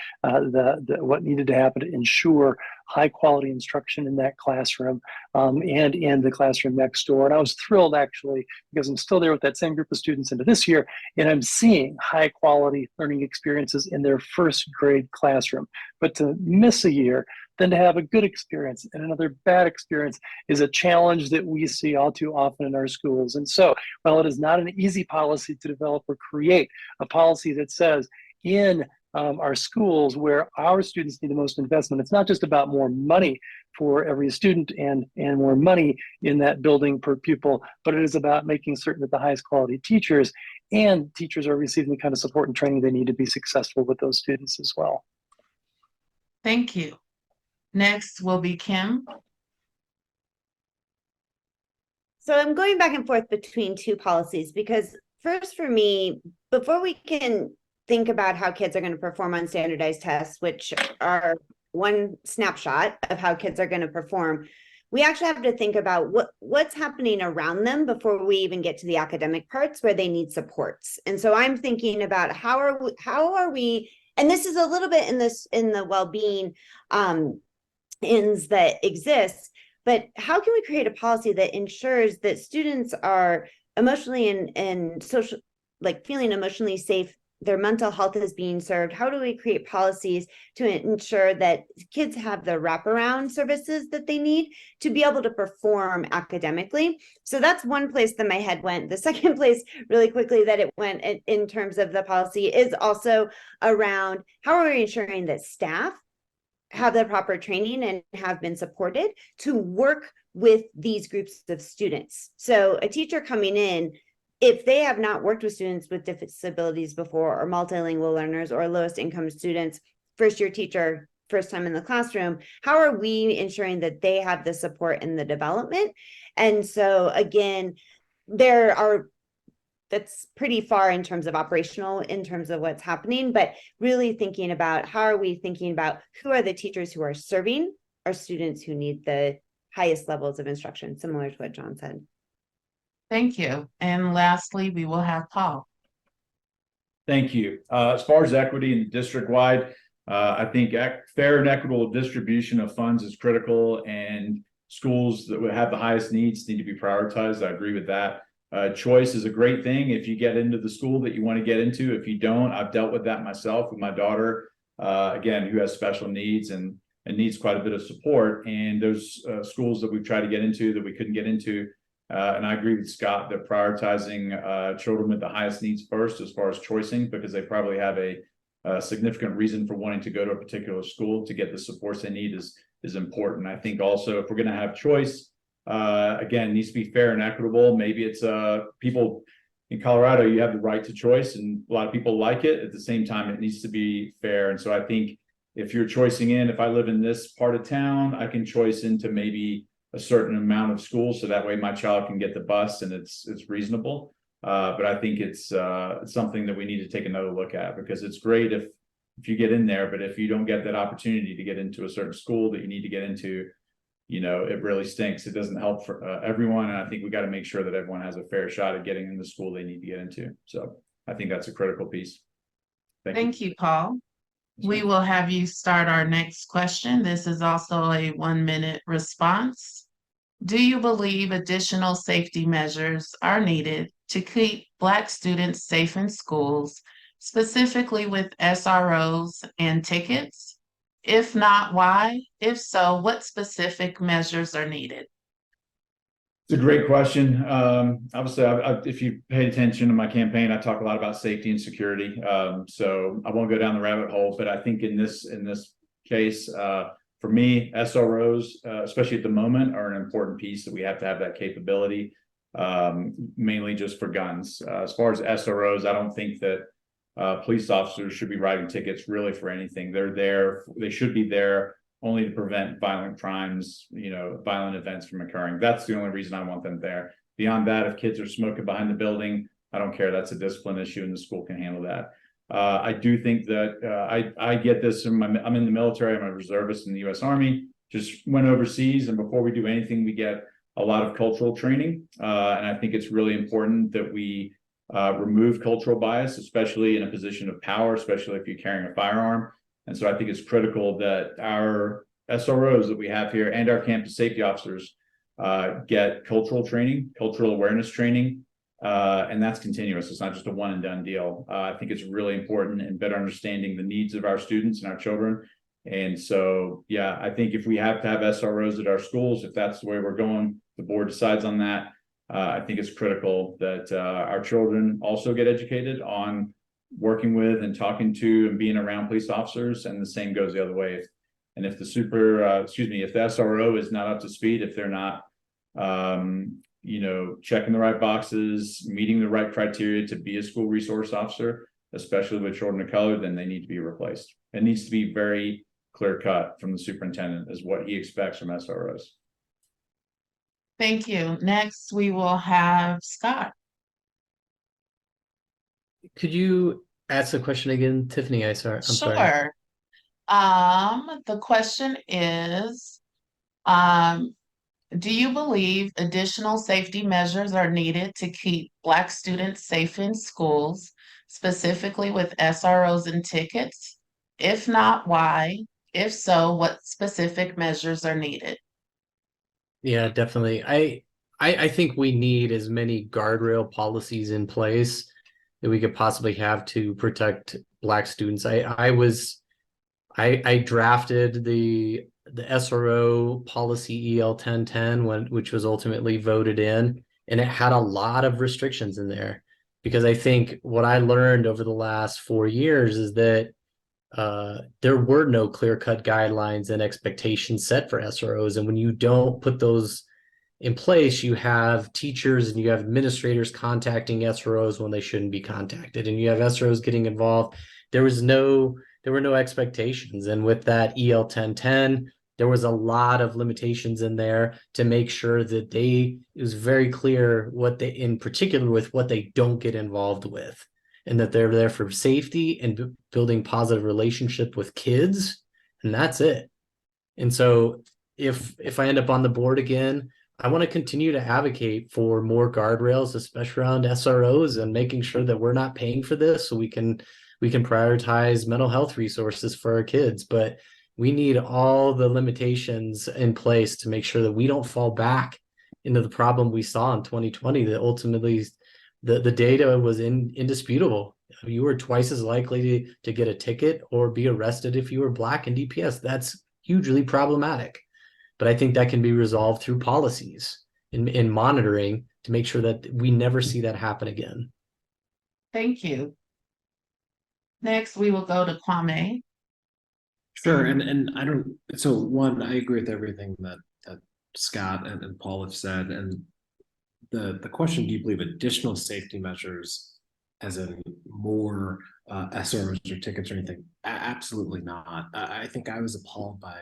what needed to happen to ensure high quality instruction in that classroom and in the classroom next door. And I was thrilled, actually, because I'm still there with that same group of students into this year, and I'm seeing high quality learning experiences in their first grade classroom. But to miss a year, then to have a good experience and another bad experience is a challenge that we see all too often in our schools. And so, while it is not an easy policy to develop or create, a policy that says in our schools where our students need the most investment, it's not just about more money for every student and more money in that building per pupil, but it is about making certain that the highest quality teachers are receiving the kind of support and training they need to be successful with those students as well. Thank you. Next will be Kim. So I'm going back and forth between 2 policies, because first, for me, before we can think about how kids are going to perform on standardized tests, which are one snapshot of how kids are going to perform, we actually have to think about what's happening around them before we even get to the academic parts where they need supports. And so I'm thinking about how are we, and this is a little bit in the well-being ends that exist, but how can we create a policy that ensures that students are emotionally and social, like feeling emotionally safe, their mental health is being served? How do we create policies to ensure that kids have the wraparound services that they need to be able to perform academically? So that's one place that my head went. The second place, really quickly, that it went in terms of the policy is also around how are we ensuring that staff have the proper training and have been supported to work with these groups of students. So a teacher coming in, if they have not worked with students with disabilities before, or multilingual learners, or lowest income students, first year teacher, first time in the classroom, how are we ensuring that they have the support in the development? And so again, that's pretty far in terms of operational, in terms of what's happening, but really thinking about how are we thinking about who are the teachers who are serving our students who need the highest levels of instruction, similar to what John said. Thank you. And lastly, we will have Paul. Thank you. As far as equity in district-wide, I think fair and equitable distribution of funds is critical, and schools that would have the highest needs need to be prioritized. I agree with that. Choice is a great thing if you get into the school that you want to get into. If you don't, I've dealt with that myself with my daughter, again, who has special needs and needs quite a bit of support. And there's schools that we've tried to get into that we couldn't get into. And I agree with Scott that prioritizing children with the highest needs first as far as choicing, because they probably have a significant reason for wanting to go to a particular school to get the supports they need is important. I think also if we're going to have choice, again, needs to be fair and equitable. Maybe it's people in Colorado, you have the right to choice and a lot of people like it. At the same time, it needs to be fair. And so I think if you're choicing in, if I live in this part of town, I can choice into maybe a certain amount of schools, so that way my child can get the bus and it's reasonable. But I think it's something that we need to take another look at, because it's great if you get in there, but if you don't get that opportunity to get into a certain school that you need to get into, it really stinks. It doesn't help for everyone. And I think we got to make sure that everyone has a fair shot at getting in the school they need to get into. So I think that's a critical piece. Thank you, Paul. We will have you start our next question. This is also a 1-minute response. Do you believe additional safety measures are needed to keep Black students safe in schools, specifically with SROs and tickets? If not, why? If so, what specific measures are needed? It's a great question. Obviously, if you paid attention to my campaign, I talk a lot about safety and security. So I won't go down the rabbit hole, but I think in this case, for me, SROs, especially at the moment, are an important piece that we have to have that capability, mainly just for guns. As far as SROs, I don't think that police officers should be writing tickets really for anything. They should be there only to prevent violent crimes, violent events from occurring. That's the only reason I want them there. Beyond that, if kids are smoking behind the building, I don't care. That's a discipline issue and the school can handle that. I do think that I get this I'm in the military. I'm a reservist in the U.S. Army, just went overseas. And before we do anything, we get a lot of cultural training. And I think it's really important that we remove cultural bias, especially in a position of power, especially if you're carrying a firearm. And so I think it's critical that our SROs that we have here and our campus safety officers get cultural training, cultural awareness training, and that's continuous. It's not just a one and done deal. I think it's really important in better understanding the needs of our students and our children. And so, yeah, I think if we have to have SROs at our schools, if that's the way we're going, the board decides on that. I think it's critical that our children also get educated on working with and talking to and being around police officers, and the same goes the other way. And if the if the SRO is not up to speed, if they're not, checking the right boxes, meeting the right criteria to be a school resource officer, especially with children of color, then they need to be replaced. It needs to be very clear cut from the superintendent as what he expects from SROs. Thank you. Next, we will have Scott. Could you ask the question again, Tiffany? I'm sorry. Sure. The question is, do you believe additional safety measures are needed to keep Black students safe in schools, specifically with SROs and tickets? If not, why? If so, what specific measures are needed? Yeah, definitely. I think we need as many guardrail policies in place that we could possibly have to protect Black students. I drafted the SRO policy EL 1010 which was ultimately voted in, and it had a lot of restrictions in there, because I think what I learned over the last 4 years is that there were no clear-cut guidelines and expectations set for SROs. And when you don't put those in place, you have teachers and you have administrators contacting SROs when they shouldn't be contacted, and you have SROs getting involved. There were no expectations. And with that EL 1010, there was a lot of limitations in there to make sure that it was very clear in particular with what they don't get involved with, and that they're there for safety and building positive relationship with kids. And that's it. And so if I end up on the board again, I want to continue to advocate for more guardrails, especially around SROs, and making sure that we're not paying for this, so we can prioritize mental health resources for our kids. But we need all the limitations in place to make sure that we don't fall back into the problem we saw in 2020, that ultimately the data was indisputable. You were twice as likely to get a ticket or be arrested if you were Black in DPS. That's hugely problematic. But I think that can be resolved through policies and monitoring to make sure that we never see that happen again. Thank you. Next, we will go to Kwame. Sure, and I don't. So one, I agree with everything that Scott and Paul have said. And the question: do you believe additional safety measures, as in more SROs or tickets or anything. Absolutely not. I think I was appalled by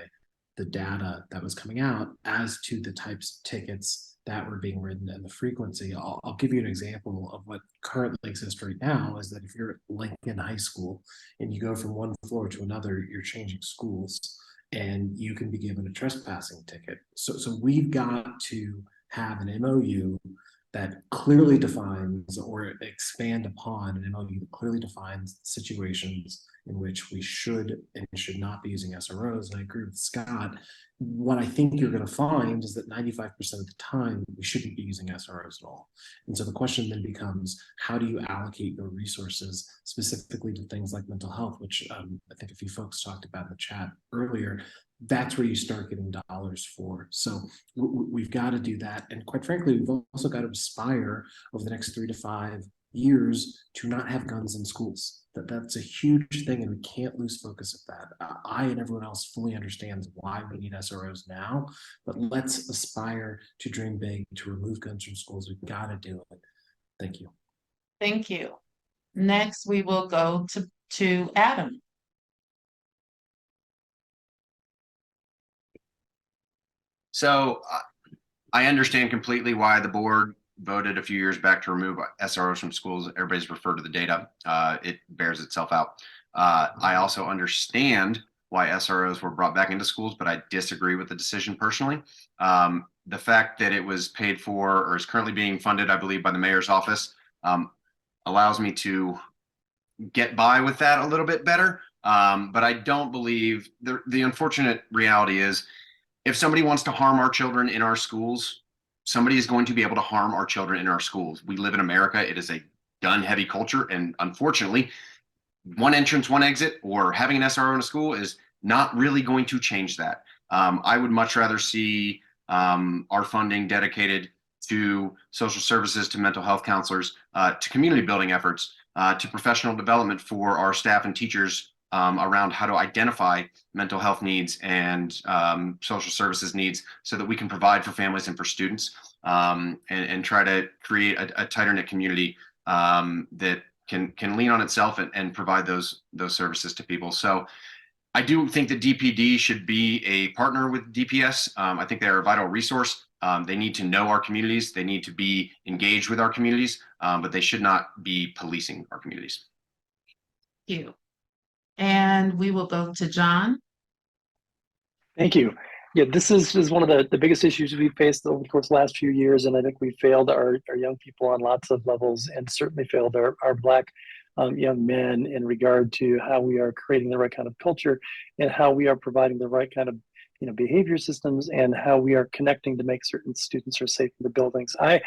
the data that was coming out as to the types of tickets that were being written and the frequency. I'll give you an example of what currently exists right now is that if you're at Lincoln High School and you go from one floor to another, you're changing schools and you can be given a trespassing ticket. So we've got to have an MOU that clearly defines or expand upon an MOU that clearly defines situations in which we should and should not be using SROs. And I agree with Scott. What I think you're going to find is that 95% of the time we shouldn't be using SROs at all. And so the question then becomes, how do you allocate your resources specifically to things like mental health, which I think a few folks talked about in the chat earlier. That's where you start getting dollars for. So we've got to do that. And quite frankly, we've also got to aspire over the next 3 to 5 years to not have guns in schools. That's a huge thing, and we can't lose focus of that. I and everyone else fully understands why we need SROs now, but let's aspire to dream big, to remove guns from schools. We've got to do it. Thank you. Thank you. Next, we will go to Adam. So I understand completely why the board voted a few years back to remove SROs from schools. Everybody's referred to the data. It bears itself out. I also understand why SROs were brought back into schools, but I disagree with the decision personally. The fact that it was paid for or is currently being funded, I believe, by the mayor's office allows me to get by with that a little bit better. But I don't believe the unfortunate reality is if somebody wants to harm our children in our schools, somebody is going to be able to harm our children in our schools. We live in America. It is a gun-heavy culture. And unfortunately, one entrance, one exit, or having an SRO in a school is not really going to change that. I would much rather see our funding dedicated to social services, to mental health counselors, to community building efforts, to professional development for our staff and teachers around how to identify mental health needs and social services needs so that we can provide for families and for students and try to create a tighter knit community that can lean on itself and provide those services to people. So I do think that DPD should be a partner with DPS. I think they're a vital resource. They need to know our communities. They need to be engaged with our communities, but they should not be policing our communities. Thank you. And we will go to John. Thank you. Yeah, this is one of the biggest issues we've faced over the course of the last few years, and I think we failed our young people on lots of levels, and certainly failed our Black young men in regard to how we are creating the right kind of culture and how we are providing the right kind of behavior systems and how we are connecting to make certain students are safe in the buildings. I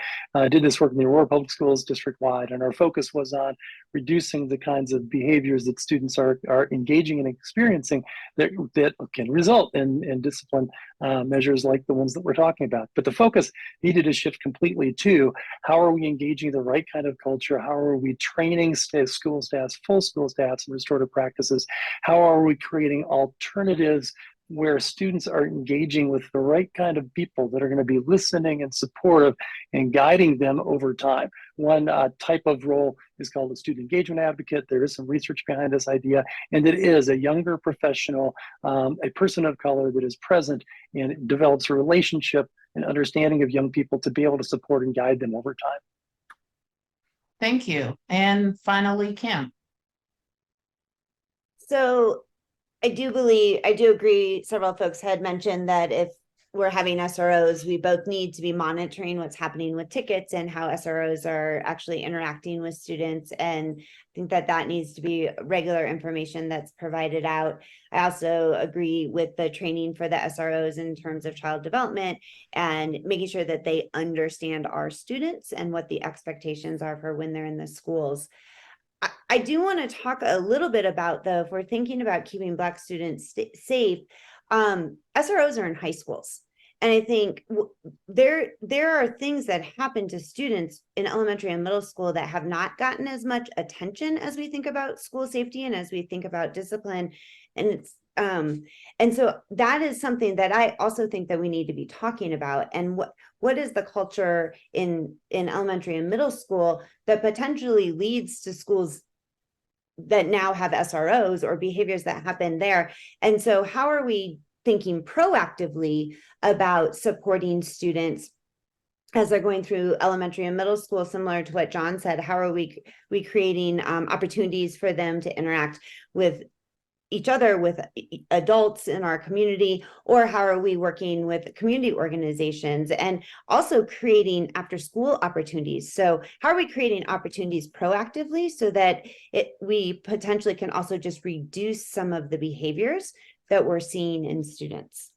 did this work in the Aurora Public Schools district-wide, and our focus was on reducing the kinds of behaviors that students are engaging and experiencing that can result in discipline measures like the ones that we're talking about. But the focus needed to shift completely to how are we engaging the right kind of culture? How are we training school staffs, full school staffs in restorative practices? How are we creating alternatives where students are engaging with the right kind of people that are going to be listening and supportive and guiding them over time? One type of role is called a student engagement advocate. There is some research behind this idea, and it is a younger professional, a person of color that is present and develops a relationship and understanding of young people to be able to support and guide them over time. Thank you. And finally, Kim. So I do agree, several folks had mentioned that if we're having SROs, we both need to be monitoring what's happening with tickets and how SROs are actually interacting with students. And I think that needs to be regular information that's provided out. I also agree with the training for the SROs in terms of child development and making sure that they understand our students and what the expectations are for when they're in the schools. I do want to talk a little bit about, though, if we're thinking about keeping Black students safe, SROs are in high schools. And I think there are things that happen to students in elementary and middle school that have not gotten as much attention as we think about school safety and as we think about discipline. And so that is something that I also think that we need to be talking about. And what is the culture in elementary and middle school that potentially leads to schools that now have SROs or behaviors that happen there. And so how are we thinking proactively about supporting students as they're going through elementary and middle school, similar to what John said? How are we creating opportunities for them to interact with each other, with adults in our community, or how are we working with community organizations and also creating after school opportunities? So how are we creating opportunities proactively so that we potentially can also just reduce some of the behaviors that we're seeing in students?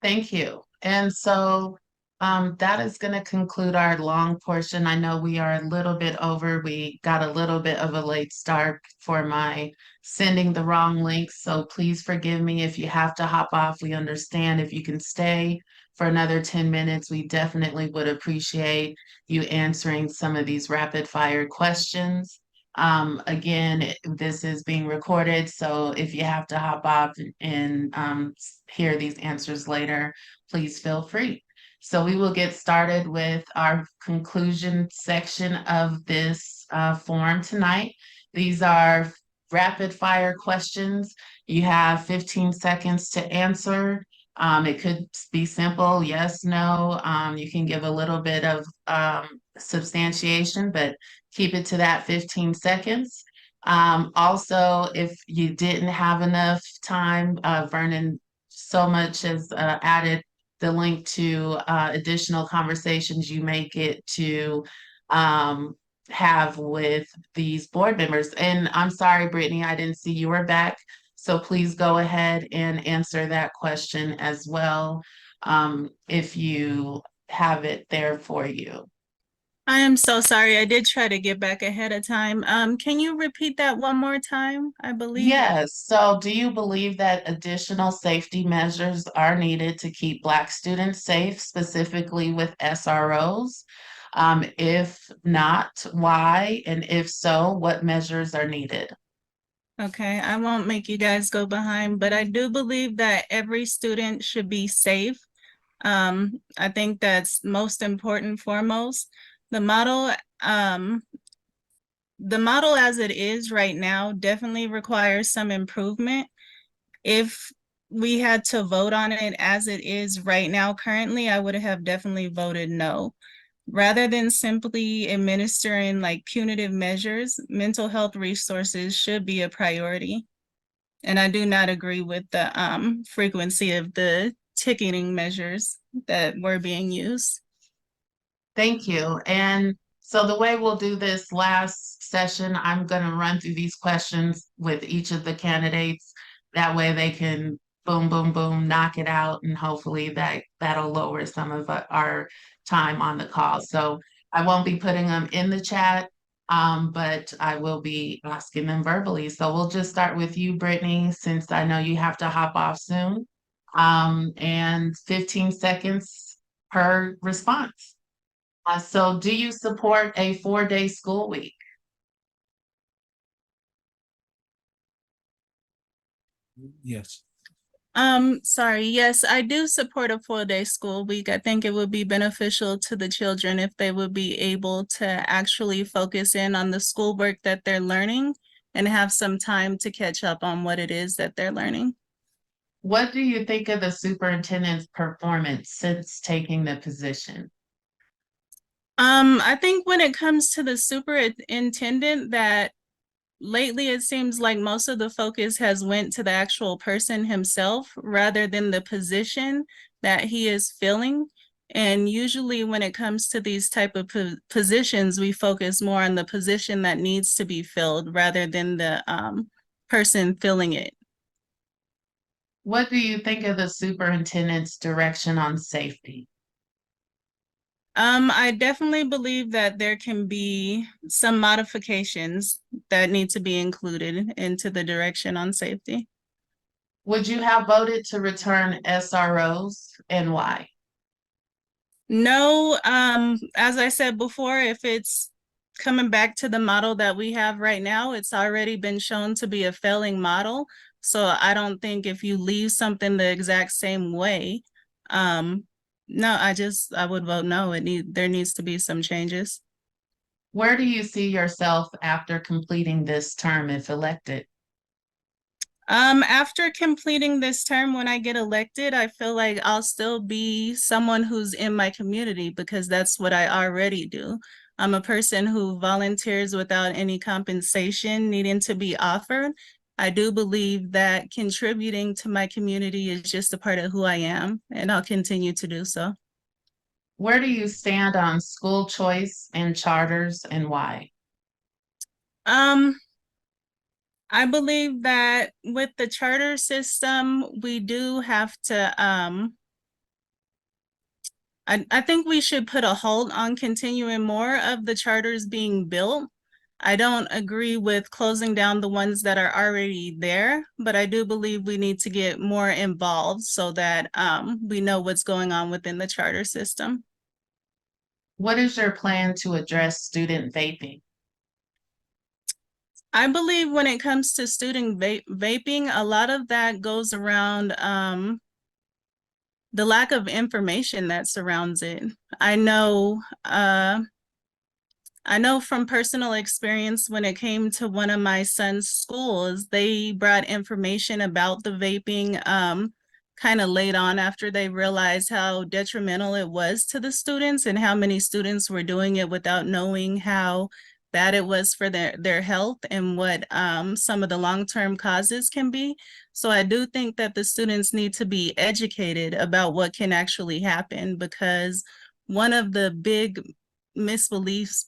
Thank you. And so that is going to conclude our long portion. I know we are a little bit over. We got a little bit of a late start for my sending the wrong links. So please forgive me if you have to hop off. We understand. If you can stay for another 10 minutes, we definitely would appreciate you answering some of these rapid fire questions. Again, this is being recorded, so if you have to hop off and hear these answers later, please feel free. So we will get started with our conclusion section of this forum tonight. These are rapid fire questions. You have 15 seconds to answer. It could be simple, yes, no. You can give a little bit of substantiation, but keep it to that 15 seconds. Also, if you didn't have enough time, Vernon so much has added the link to additional conversations you may get to have with these board members. And I'm sorry, Brittany, I didn't see you were back. So please go ahead and answer that question as well, if you have it there for you. I am so sorry. I did try to get back ahead of time. Can you repeat that one more time? I believe. Yes. So do you believe that additional safety measures are needed to keep Black students safe, specifically with SROs? If not, why? And if so, what measures are needed? Okay, I won't make you guys go behind, but I do believe that every student should be safe. I think that's most important foremost. The model as it is right now definitely requires some improvement. If we had to vote on it as it is right now currently, I would have definitely voted no. Rather than simply administering like punitive measures, mental health resources should be a priority. And I do not agree with the frequency of the ticketing measures that were being used. Thank you. And so the way we'll do this last session, I'm going to run through these questions with each of the candidates. That way they can boom, boom, boom, knock it out. And hopefully that'll lower some of our time on the call. So I won't be putting them in the chat, but I will be asking them verbally. So we'll just start with you, Brittany, since I know you have to hop off soon. And 15 seconds per response. So do you support a 4-day school week? Yes. Sorry, yes, I do support a 4-day school week. I think it would be beneficial to the children if they would be able to actually focus in on the schoolwork that they're learning and have some time to catch up on what it is that they're learning. What do you think of the superintendent's performance since taking the position? I think when it comes to the superintendent, that lately it seems like most of the focus has went to the actual person himself rather than the position that he is filling. And usually when it comes to these type of positions, we focus more on the position that needs to be filled rather than the person filling it. What do you think of the superintendent's direction on safety? I definitely believe that there can be some modifications that need to be included into the direction on safety. Would you have voted to return SROs and why? No, as I said before, if it's coming back to the model that we have right now, it's already been shown to be a failing model. So I don't think if you leave something the exact same way, no, I would vote no. There needs to be some changes. Where do you see yourself after completing this term if elected? After completing this term, when I get elected, I feel like I'll still be someone who's in my community because that's what I already do. I'm a person who volunteers without any compensation needing to be offered. I do believe that contributing to my community is just a part of who I am, and I'll continue to do so. Where do you stand on school choice and charters and why? Um, I believe that with the charter system, we do have to, I think we should put a hold on continuing more of the charters being built. I don't agree with closing down the ones that are already there, but I do believe we need to get more involved so that we know what's going on within the charter system. What is your plan to address student vaping? I believe when it comes to student vaping, a lot of that goes around the lack of information that surrounds it. I know from personal experience when it came to one of my son's schools, they brought information about the vaping kind of late on after they realized how detrimental it was to the students and how many students were doing it without knowing how bad it was for their health and what some of the long-term causes can be. So I do think that the students need to be educated about what can actually happen because one of the big misbeliefs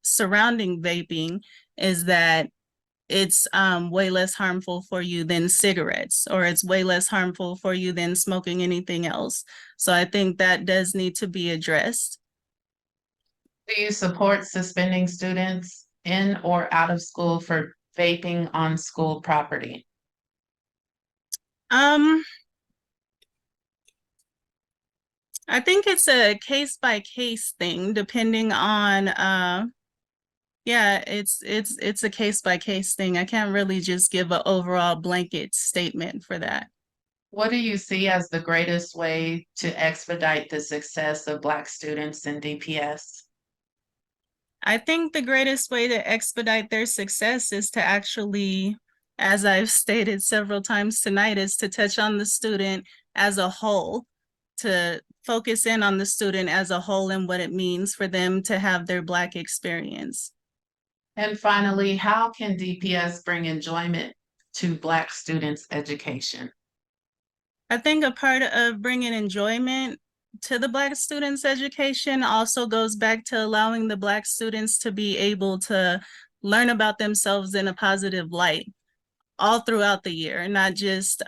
surrounding vaping is that it's way less harmful for you than cigarettes, or it's way less harmful for you than smoking anything else. So I think that does need to be addressed. Do you support suspending students in or out of school for vaping on school property? I think it's a case by case thing, depending on yeah, it's a case by case thing. I can't really just give an overall blanket statement for that. What do you see as the greatest way to expedite the success of Black students in DPS? I think the greatest way to expedite their success is to actually, as I've stated several times tonight, is to touch on the student as a whole, to focus in on the student as a whole and what it means for them to have their Black experience. And finally, how can DPS bring enjoyment to Black students' education? I think a part of bringing enjoyment to the Black students' education also goes back to allowing the Black students to be able to learn about themselves in a positive light all throughout the year, not just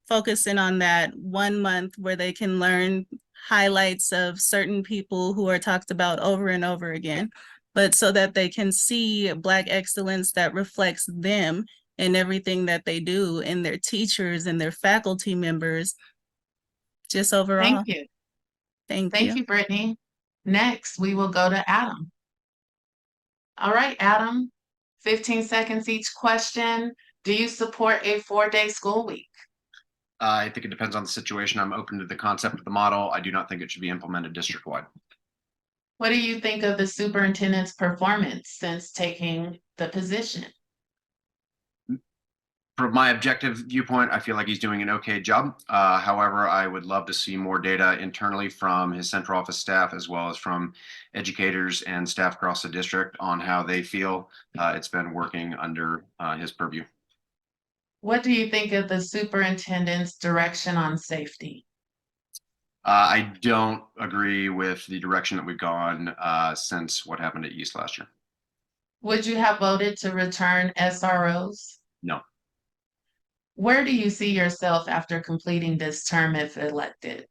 focusing on that 1 month where they can learn highlights of certain people who are talked about over and over again, but so that they can see Black excellence that reflects them in everything that they do, in their teachers and their faculty members, just overall. Thank you. Thank you, Brittany. Next, we will go to Adam. All right, Adam, 15 seconds each question. Do you support a 4-day school week? I think it depends on the situation. I'm open to the concept of the model. I do not think it should be implemented district-wide. What do you think of the superintendent's performance since taking the position? From my objective viewpoint, I feel like he's doing an okay job. However, I would love to see more data internally from his central office staff, as well as from educators and staff across the district on how they feel it's been working under his purview. What do you think of the superintendent's direction on safety? I don't agree with the direction that we've gone since what happened at East last year. Would you have voted to return SROs? No. Where do you see yourself after completing this term if elected?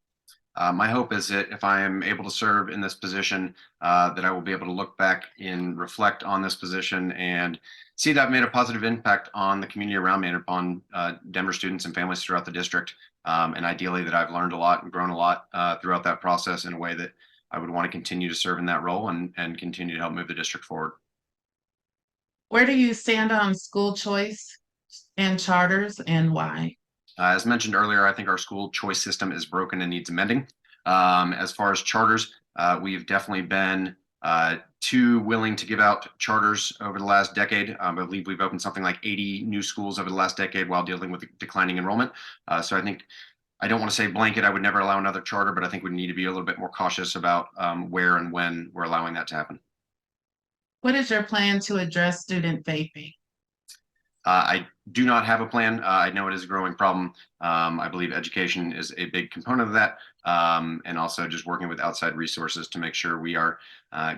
My hope is that if I am able to serve in this position, that I will be able to look back and reflect on this position and see that I've made a positive impact on the community around me and upon Denver students and families throughout the district. And ideally that I've learned a lot and grown a lot throughout that process in a way that I would want to continue to serve in that role and continue to help move the district forward. Where do you stand on school choice and charters and why? As mentioned earlier, I think our school choice system is broken and needs amending. As far as charters, we've definitely been too willing to give out charters over the last decade. I believe we've opened something like 80 new schools over the last decade while dealing with declining enrollment. So I think, I don't want to say blanket, I would never allow another charter, but I think we need to be a little bit more cautious about where and when we're allowing that to happen. What is your plan to address student vaping? I do not have a plan. I know it is a growing problem. I believe education is a big component of that, and also just working with outside resources to make sure we are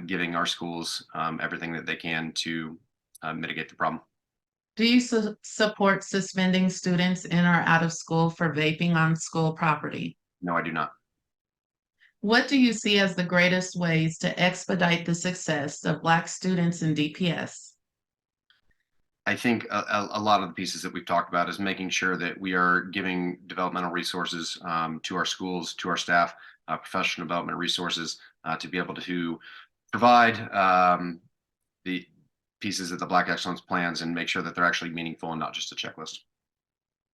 giving our schools everything that they can to mitigate the problem. Do you support suspending students in or out of school for vaping on school property? No, I do not. What do you see as the greatest ways to expedite the success of Black students in DPS? I think a lot of the pieces that we've talked about is making sure that we are giving developmental resources to our schools, to our staff, professional development resources to be able to provide the pieces of the Black Excellence plans and make sure that they're actually meaningful and not just a checklist.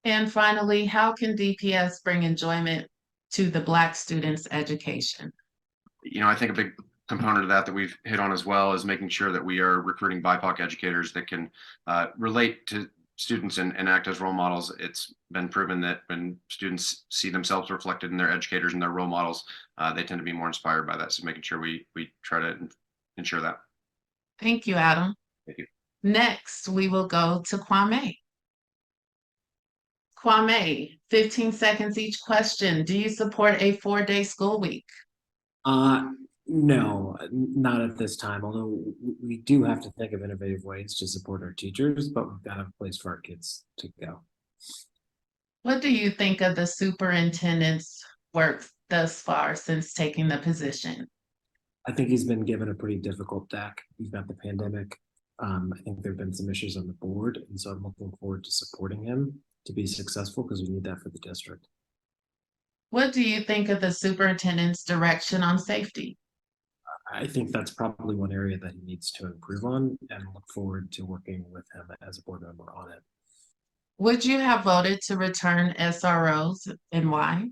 And finally, how can DPS bring enjoyment to the Black students' education? You know, I think a big component of that we've hit on as well is making sure that we are recruiting BIPOC educators that can relate to students and act as role models. It's been proven that when students see themselves reflected in their educators and their role models, they tend to be more inspired by that. So making sure we try to ensure that. Thank you, Adam. Thank you. Next, we will go to Kwame. Kwame, 15 seconds each question. Do you support a 4-day school week? No, not at this time, although we do have to think of innovative ways to support our teachers, but we've got to have a place for our kids to go. What do you think of the superintendent's work thus far since taking the position? I think he's been given a pretty difficult deck. We've got the pandemic. I think there have been some issues on the board, and so I'm looking forward to supporting him to be successful because we need that for the district. What do you think of the superintendent's direction on safety? I think that's probably one area that he needs to improve on, and look forward to working with him as a board member on it. Would you have voted to return SROs and why?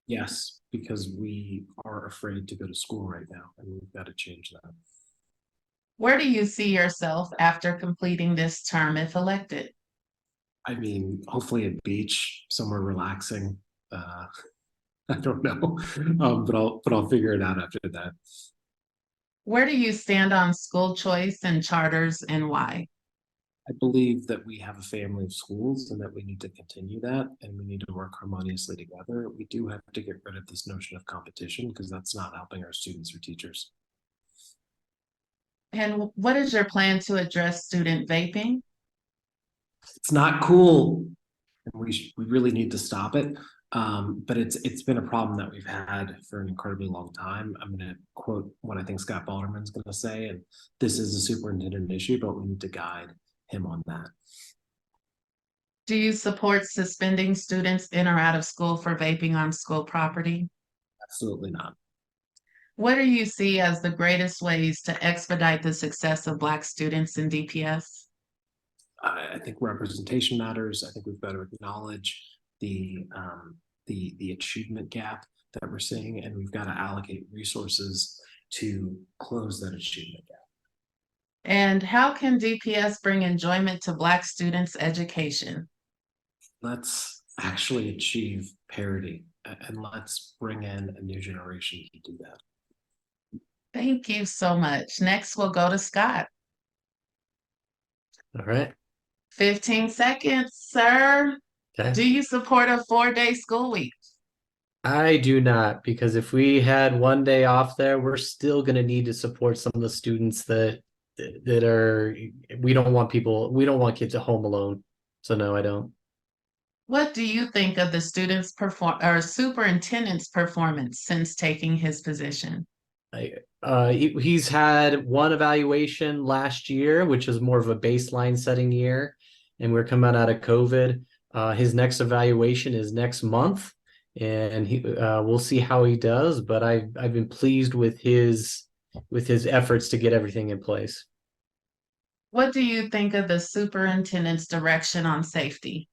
Yes, because we are afraid to go to school right now, and we've got to change that. Where do you see yourself after completing this term if elected? I mean, hopefully a beach, somewhere relaxing. I don't know, but I'll figure it out after that. Where do you stand on school choice and charters and why? I believe that we have a family of schools and that we need to continue that, and we need to work harmoniously together. We do have to get rid of this notion of competition because that's not helping our students or teachers. And what is your plan to address student vaping? It's not cool, and we really need to stop it. But it's been a problem that we've had for an incredibly long time. I'm going to quote what I think Scott Balderman's going to say, and this is a superintendent issue, but we need to guide him on that. Do you support suspending students in or out of school for vaping on school property? Absolutely not. What do you see as the greatest ways to expedite the success of Black students in DPS? I think representation matters. I think we've got to acknowledge the achievement gap that we're seeing, and we've got to allocate resources to close that achievement gap. And how can DPS bring enjoyment to Black students' education? Let's actually achieve parity, and let's bring in a new generation to do that. Thank you so much. Next, we'll go to Scott. All right. 15 seconds, sir. Okay. Do you support a 4-day school week? I do not, because if we had one day off there, we're still going to need to support some of the students that are, we don't want kids at home alone. So no, I don't. What do you think of the superintendent's performance since taking his position? He's had one evaluation last year, which was more of a baseline setting year, and we're coming out of COVID. His next evaluation is next month, and we'll see how he does. But I've been pleased with his efforts to get everything in place. What do you think of the superintendent's direction on safety?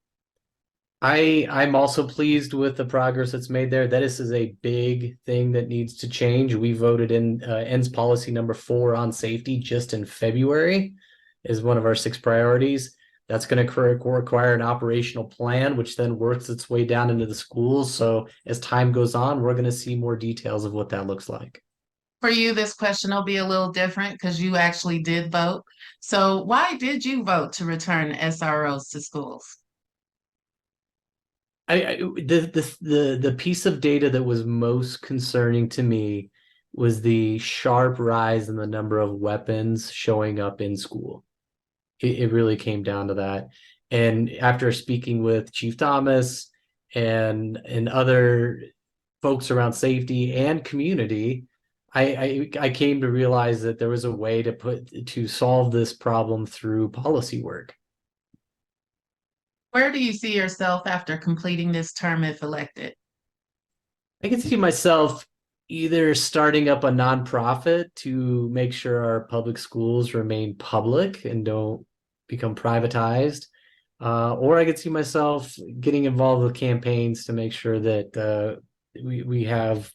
I'm also pleased with the progress that's made there. This is a big thing that needs to change. We voted in ends policy number 4 on safety just in February is one of our 6 priorities. That's going to require an operational plan, which then works its way down into the schools. So as time goes on, we're going to see more details of what that looks like. For you, this question will be a little different because you actually did vote. So why did you vote to return SROs to schools? The piece of data that was most concerning to me was the sharp rise in the number of weapons showing up in school. It really came down to that. And after speaking with Chief Thomas and other folks around safety and community, I came to realize that there was a way to solve this problem through policy work. Where do you see yourself after completing this term if elected? I can see myself either starting up a nonprofit to make sure our public schools remain public and don't become privatized, or I could see myself getting involved with campaigns to make sure that we have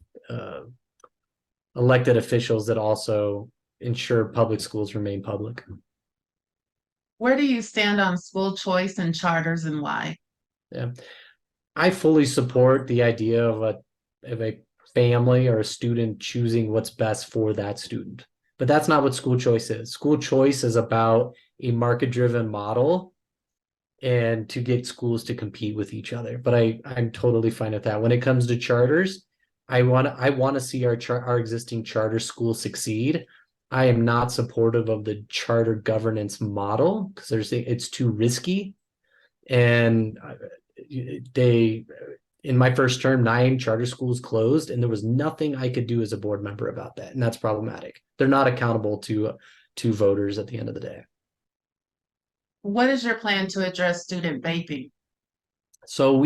elected officials that also ensure public schools remain public. Where do you stand on school choice and charters and why? Yeah, I fully support the idea of a family or a student choosing what's best for that student. But that's not what school choice is. School choice is about a market-driven model and to get schools to compete with each other. But I'm totally fine with that. When it comes to charters, I want to see our existing charter schools succeed. I am not supportive of the charter governance model because it's too risky. And in my first term, 9 charter schools closed, and there was nothing I could do as a board member about that. And that's problematic. They're not accountable to voters at the end of the day. What is your plan to address student vaping? So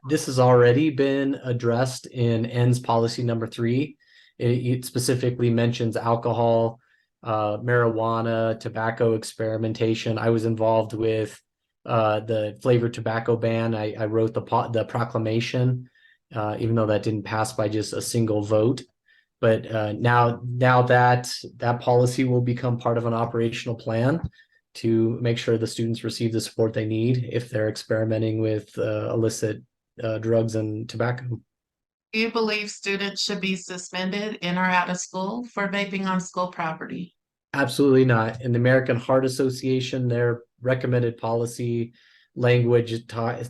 this has already been addressed in ends policy number 3. It specifically mentions alcohol, marijuana, tobacco experimentation. I was involved with the flavored tobacco ban. I wrote the proclamation, even though that didn't pass by just a single vote. But now that policy will become part of an operational plan to make sure the students receive the support they need if they're experimenting with illicit drugs and tobacco. Do you believe students should be suspended in or out of school for vaping on school property? Absolutely not. In the American Heart Association, their recommended policy language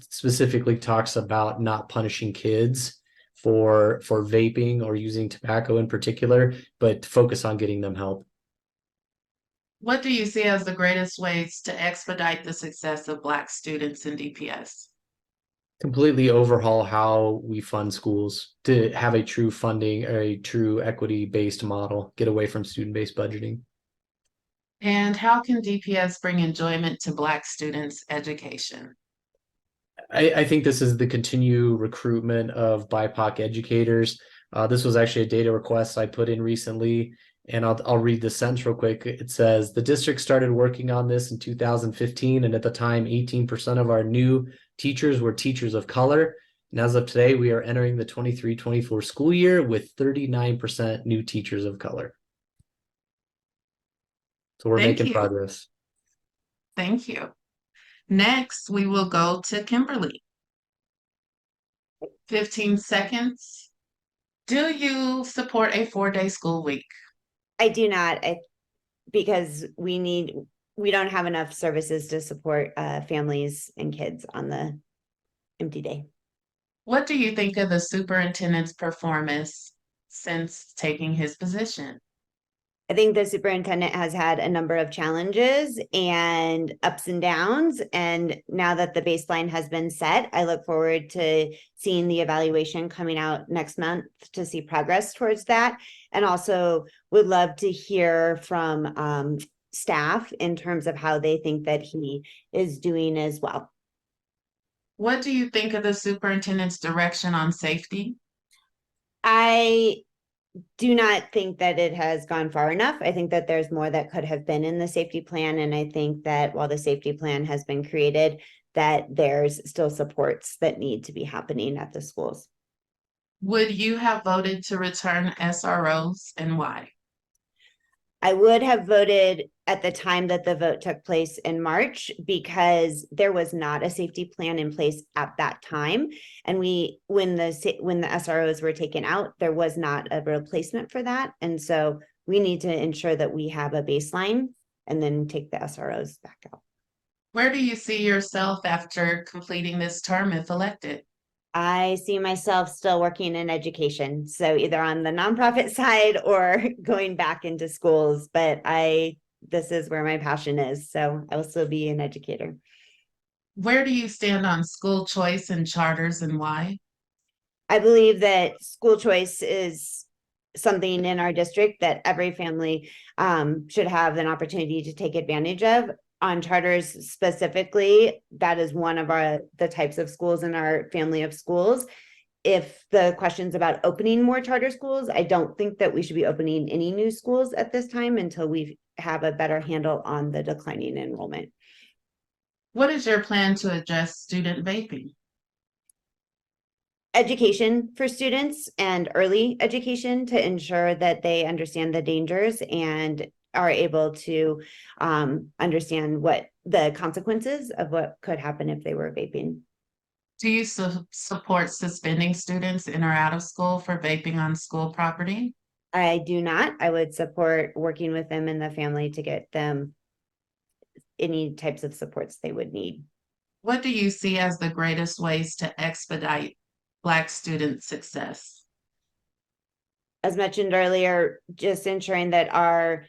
specifically talks about not punishing kids for vaping or using tobacco in particular, but focus on getting them help. What do you see as the greatest ways to expedite the success of Black students in DPS? Completely overhaul how we fund schools to have a true funding or a true equity-based model, get away from student-based budgeting. And how can DPS bring enjoyment to Black students' education? I think this is the continued recruitment of BIPOC educators. This was actually a data request I put in recently, and I'll read the sentence real quick. It says, the district started working on this in 2015, and at the time, 18% of our new teachers were teachers of color. And as of today, we are entering the 23-24 school year with 39% new teachers of color. So we're making progress. Thank you. Next, we will go to Kimberly. 15 seconds. Do you support a 4-day school week? I do not, because we don't have enough services to support families and kids on the empty day. What do you think of the superintendent's performance since taking his position? I think the superintendent has had a number of challenges and ups and downs. And now that the baseline has been set, I look forward to seeing the evaluation coming out next month to see progress towards that. And also would love to hear from staff in terms of how they think that he is doing as well. What do you think of the superintendent's direction on safety? I do not think that it has gone far enough. I think that there's more that could have been in the safety plan. And I think that while the safety plan has been created, that there's still supports that need to be happening at the schools. Would you have voted to return SROs and why? I would have voted at the time that the vote took place in March because there was not a safety plan in place at that time. And when the SROs were taken out, there was not a replacement for that. And so we need to ensure that we have a baseline and then take the SROs back out. Where do you see yourself after completing this term if elected? I see myself still working in education. So either on the nonprofit side or going back into schools, but this is where my passion is. So I will still be an educator. Where do you stand on school choice and charters and why? I believe that school choice is something in our district that every family should have an opportunity to take advantage of. On charters specifically, that is one of the types of schools in our family of schools. If the question's about opening more charter schools, I don't think that we should be opening any new schools at this time until we have a better handle on the declining enrollment. What is your plan to address student vaping? Education for students and early education to ensure that they understand the dangers and are able to understand what the consequences of what could happen if they were vaping. Do you support suspending students in or out of school for vaping on school property? I do not. I would support working with them and the family to get them any types of supports they would need. What do you see as the greatest ways to expedite Black student success? As mentioned earlier, just ensuring that our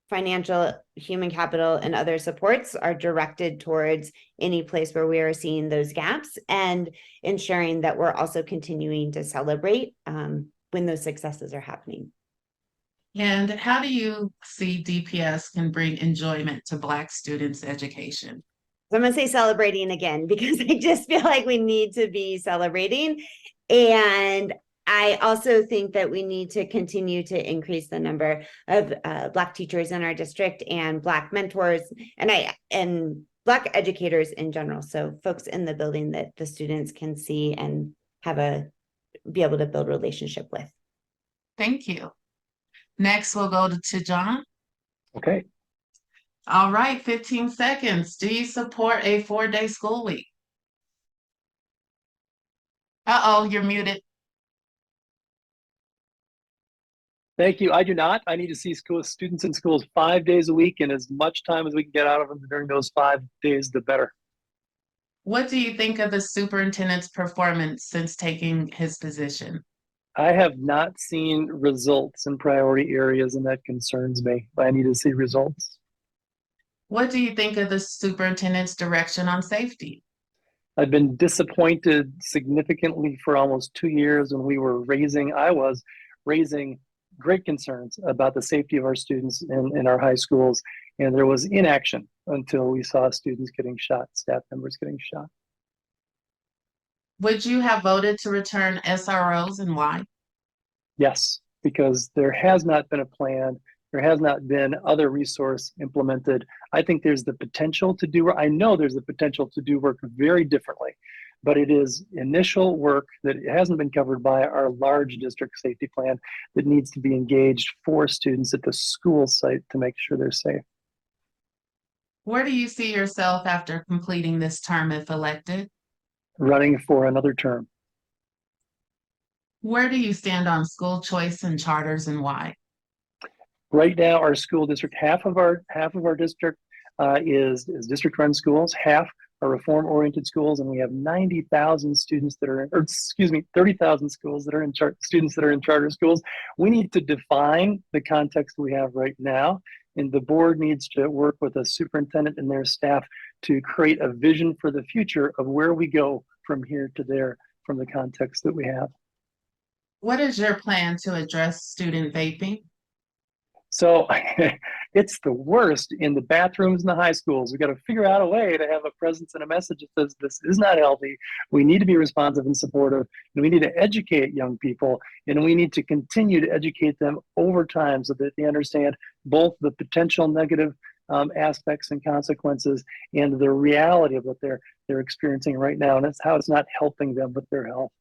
financial, human capital, and other supports are directed towards any place where we are seeing those gaps, and ensuring that we're also continuing to celebrate when those successes are happening. And how do you see DPS can bring enjoyment to Black students' education? So I'm going to say celebrating again, because I just feel like we need to be celebrating. And I also think that we need to continue to increase the number of Black teachers in our district and Black mentors and Black educators in general. So folks in the building that the students can see and be able to build a relationship with. Thank you. Next, we'll go to John. Okay. All right, 15 seconds. Do you support a 4-day school week? Uh-oh, you're muted. Thank you. I do not. I need to see students in schools 5 days a week, and as much time as we can get out of them during those 5 days, the better. What do you think of the superintendent's performance since taking his position? I have not seen results in priority areas, and that concerns me. I need to see results. What do you think of the superintendent's direction on safety? I've been disappointed significantly for almost 2 years when I was raising great concerns about the safety of our students in our high schools, and there was inaction until we saw students getting shot, staff members getting shot. Would you have voted to return SROs and why? Yes, because there has not been a plan. There has not been other resource implemented. I think there's the potential to do, I know there's the potential to do work very differently, but it is initial work that hasn't been covered by our large district safety plan that needs to be engaged for students at the school site to make sure they're safe. Where do you see yourself after completing this term if elected? Running for another term. Where do you stand on school choice and charters and why? Right now, our school district, half of our district is district-run schools, half are reform-oriented schools, and we have 90,000 students that are, 30,000 schools that are students that are in charter schools. We need to define the context we have right now, and the board needs to work with a superintendent and their staff to create a vision for the future of where we go from here to there from the context that we have. What is your plan to address student vaping? So it's the worst in the bathrooms in the high schools. We've got to figure out a way to have a presence and a message that says this is not healthy. We need to be responsive and supportive, and we need to educate young people, and we need to continue to educate them over time so that they understand both the potential negative aspects and consequences and the reality of what they're they're experiencing right now, and it's how it's not helping them with their health.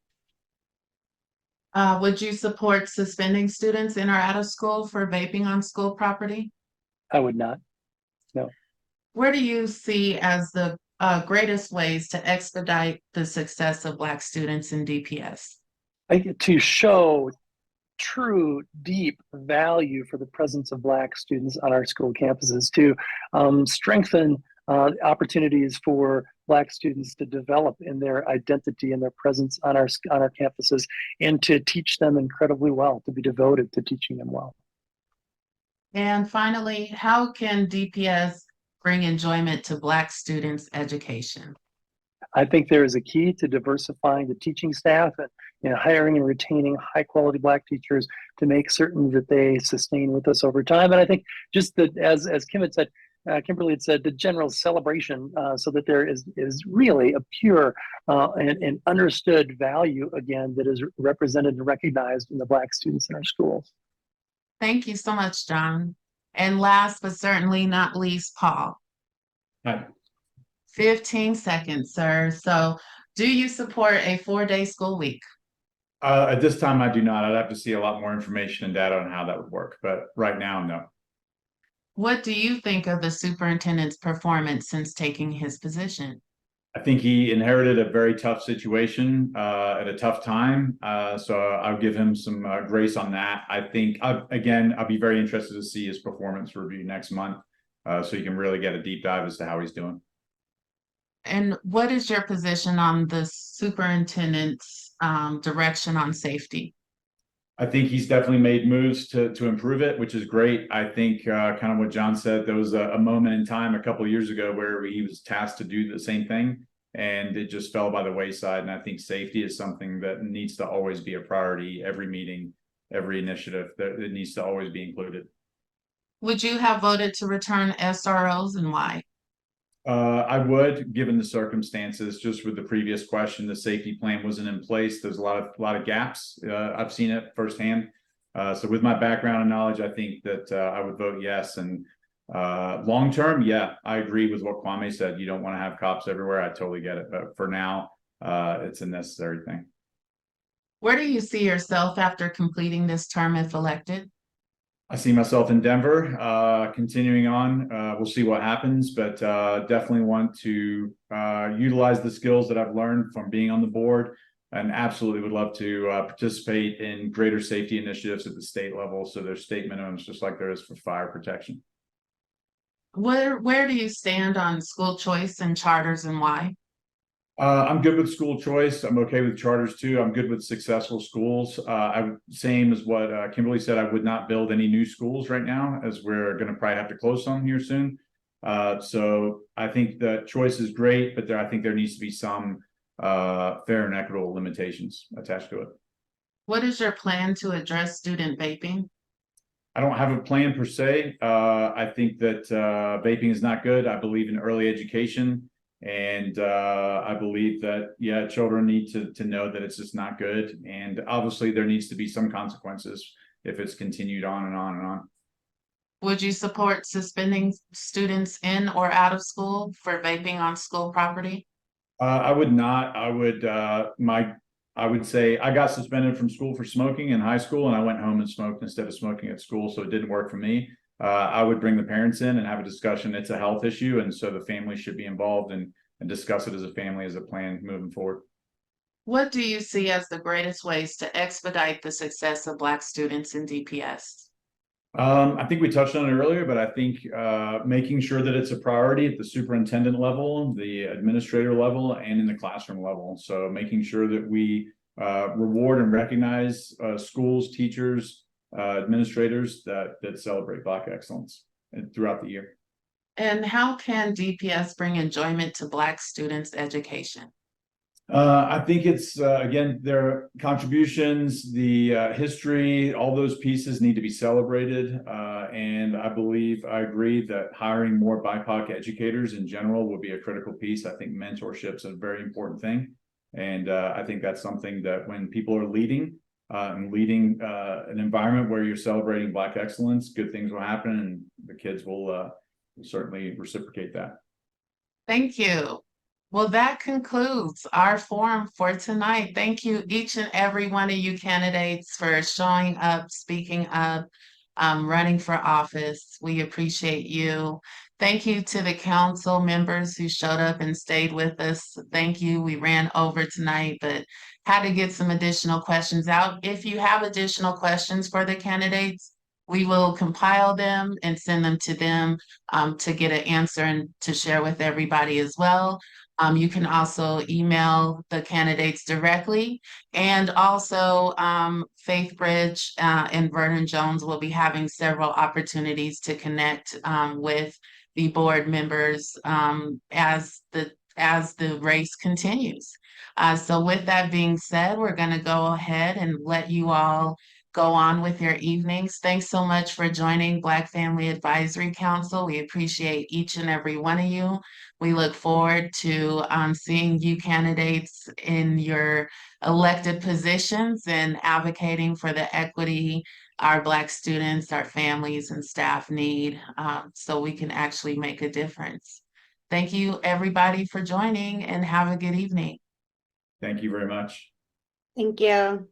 Would you support suspending students in or out of school for vaping on school property? I would not. No. Where do you see as the greatest ways to expedite the success of Black students in DPS? To show true, deep value for the presence of Black students on our school campuses, to strengthen opportunities for Black students to develop in their identity and their presence on our campuses, and to teach them incredibly well, to be devoted to teaching them well. And finally, how can DPS bring enjoyment to Black students' education? I think there is a key to diversifying the teaching staff and hiring and retaining high quality Black teachers to make certain that they sustain with us over time. And I think just that, as Kim had said, Kimberly had said, the general celebration, so that there is really a pure and understood value again that is represented and recognized in the Black students in our schools. Thank you so much, John. And last but certainly not least, Paul. Hi. 15 seconds, sir. So do you support a 4-day school week? At this time, I do not. I'd have to see a lot more information and data on how that would work, but right now, no. What do you think of the superintendent's performance since taking his position? I think he inherited a very tough situation at a tough time. So I'll give him some grace on that. I think, again, I'll be very interested to see his performance review next month, so you can really get a deep dive as to how he's doing. And what is your position on the superintendent's direction on safety? I think he's definitely made moves to improve it, which is great. I think kind of what John said, there was a moment in time a couple of years ago where he was tasked to do the same thing, and it just fell by the wayside. And I think safety is something that needs to always be a priority. Every meeting, every initiative, that it needs to always be included. Would you have voted to return SROs, and why? I would, given the circumstances. Just with the previous question, the safety plan wasn't in place. There's a lot of gaps. I've seen it firsthand. So with my background and knowledge, I think that I would vote yes. And long term, yeah, I agree with what Kwame said. You don't want to have cops everywhere. I totally get it. But for now, it's a necessary thing. Where do you see yourself after completing this term if elected? I see myself in Denver, continuing on. We'll see what happens, but definitely want to utilize the skills that I've learned from being on the board, and absolutely would love to participate in greater safety initiatives at the state level. So there's state minimums, just like there is for fire protection. Where do you stand on school choice and charters, and why? I'm good with school choice. I'm okay with charters too. I'm good with successful schools. Same as what Kimberly said, I would not build any new schools right now, as we're going to probably have to close some here soon. So I think that choice is great, but I think there needs to be some fair and equitable limitations attached to it. What is your plan to address student vaping? I don't have a plan per se. I think that vaping is not good. I believe in early education. And I believe that, yeah, children need to know that it's just not good. And obviously there needs to be some consequences if it's continued on and on and on. Would you support suspending students in or out of school for vaping on school property? I would not. I would say I got suspended from school for smoking in high school, and I went home and smoked instead of smoking at school. So it didn't work for me. I would bring the parents in and have a discussion. It's a health issue, and so the family should be involved and discuss it as a family, as a plan moving forward. What do you see as the greatest ways to expedite the success of Black students in DPS? I think we touched on it earlier, but I think making sure that it's a priority at the superintendent level, the administrator level, and in the classroom level. So making sure that we reward and recognize schools, teachers, administrators that celebrate Black excellence throughout the year. And how can DPS bring enjoyment to Black students' education? I think it's, again, their contributions, the history, all those pieces need to be celebrated. And I agree that hiring more BIPOC educators in general would be a critical piece. I think mentorship is a very important thing. And I think that's something that when people are leading an environment where you're celebrating Black excellence, good things will happen, and the kids will certainly reciprocate that. Thank you. Well, that concludes our forum for tonight. Thank you, each and every one of you candidates, for showing up, speaking up, running for office. We appreciate you. Thank you to the council members who showed up and stayed with us. Thank you. We ran over tonight, but had to get some additional questions out. If you have additional questions for the candidates, we will compile them and send them to them to get an answer and to share with everybody as well. You can also email the candidates directly, and also Faith Bridge and Vernon Jones will be having several opportunities to connect with the board members as the race continues. So with that being said, we're going to go ahead and let you all go on with your evenings. Thanks so much for joining Black Family Advisory Council. We appreciate each and every one of you. We look forward to seeing you candidates in your elected positions and advocating for the equity our Black students, our families, and staff need so we can actually make a difference. Thank you, everybody, for joining, and have a good evening. Thank you very much. Thank you.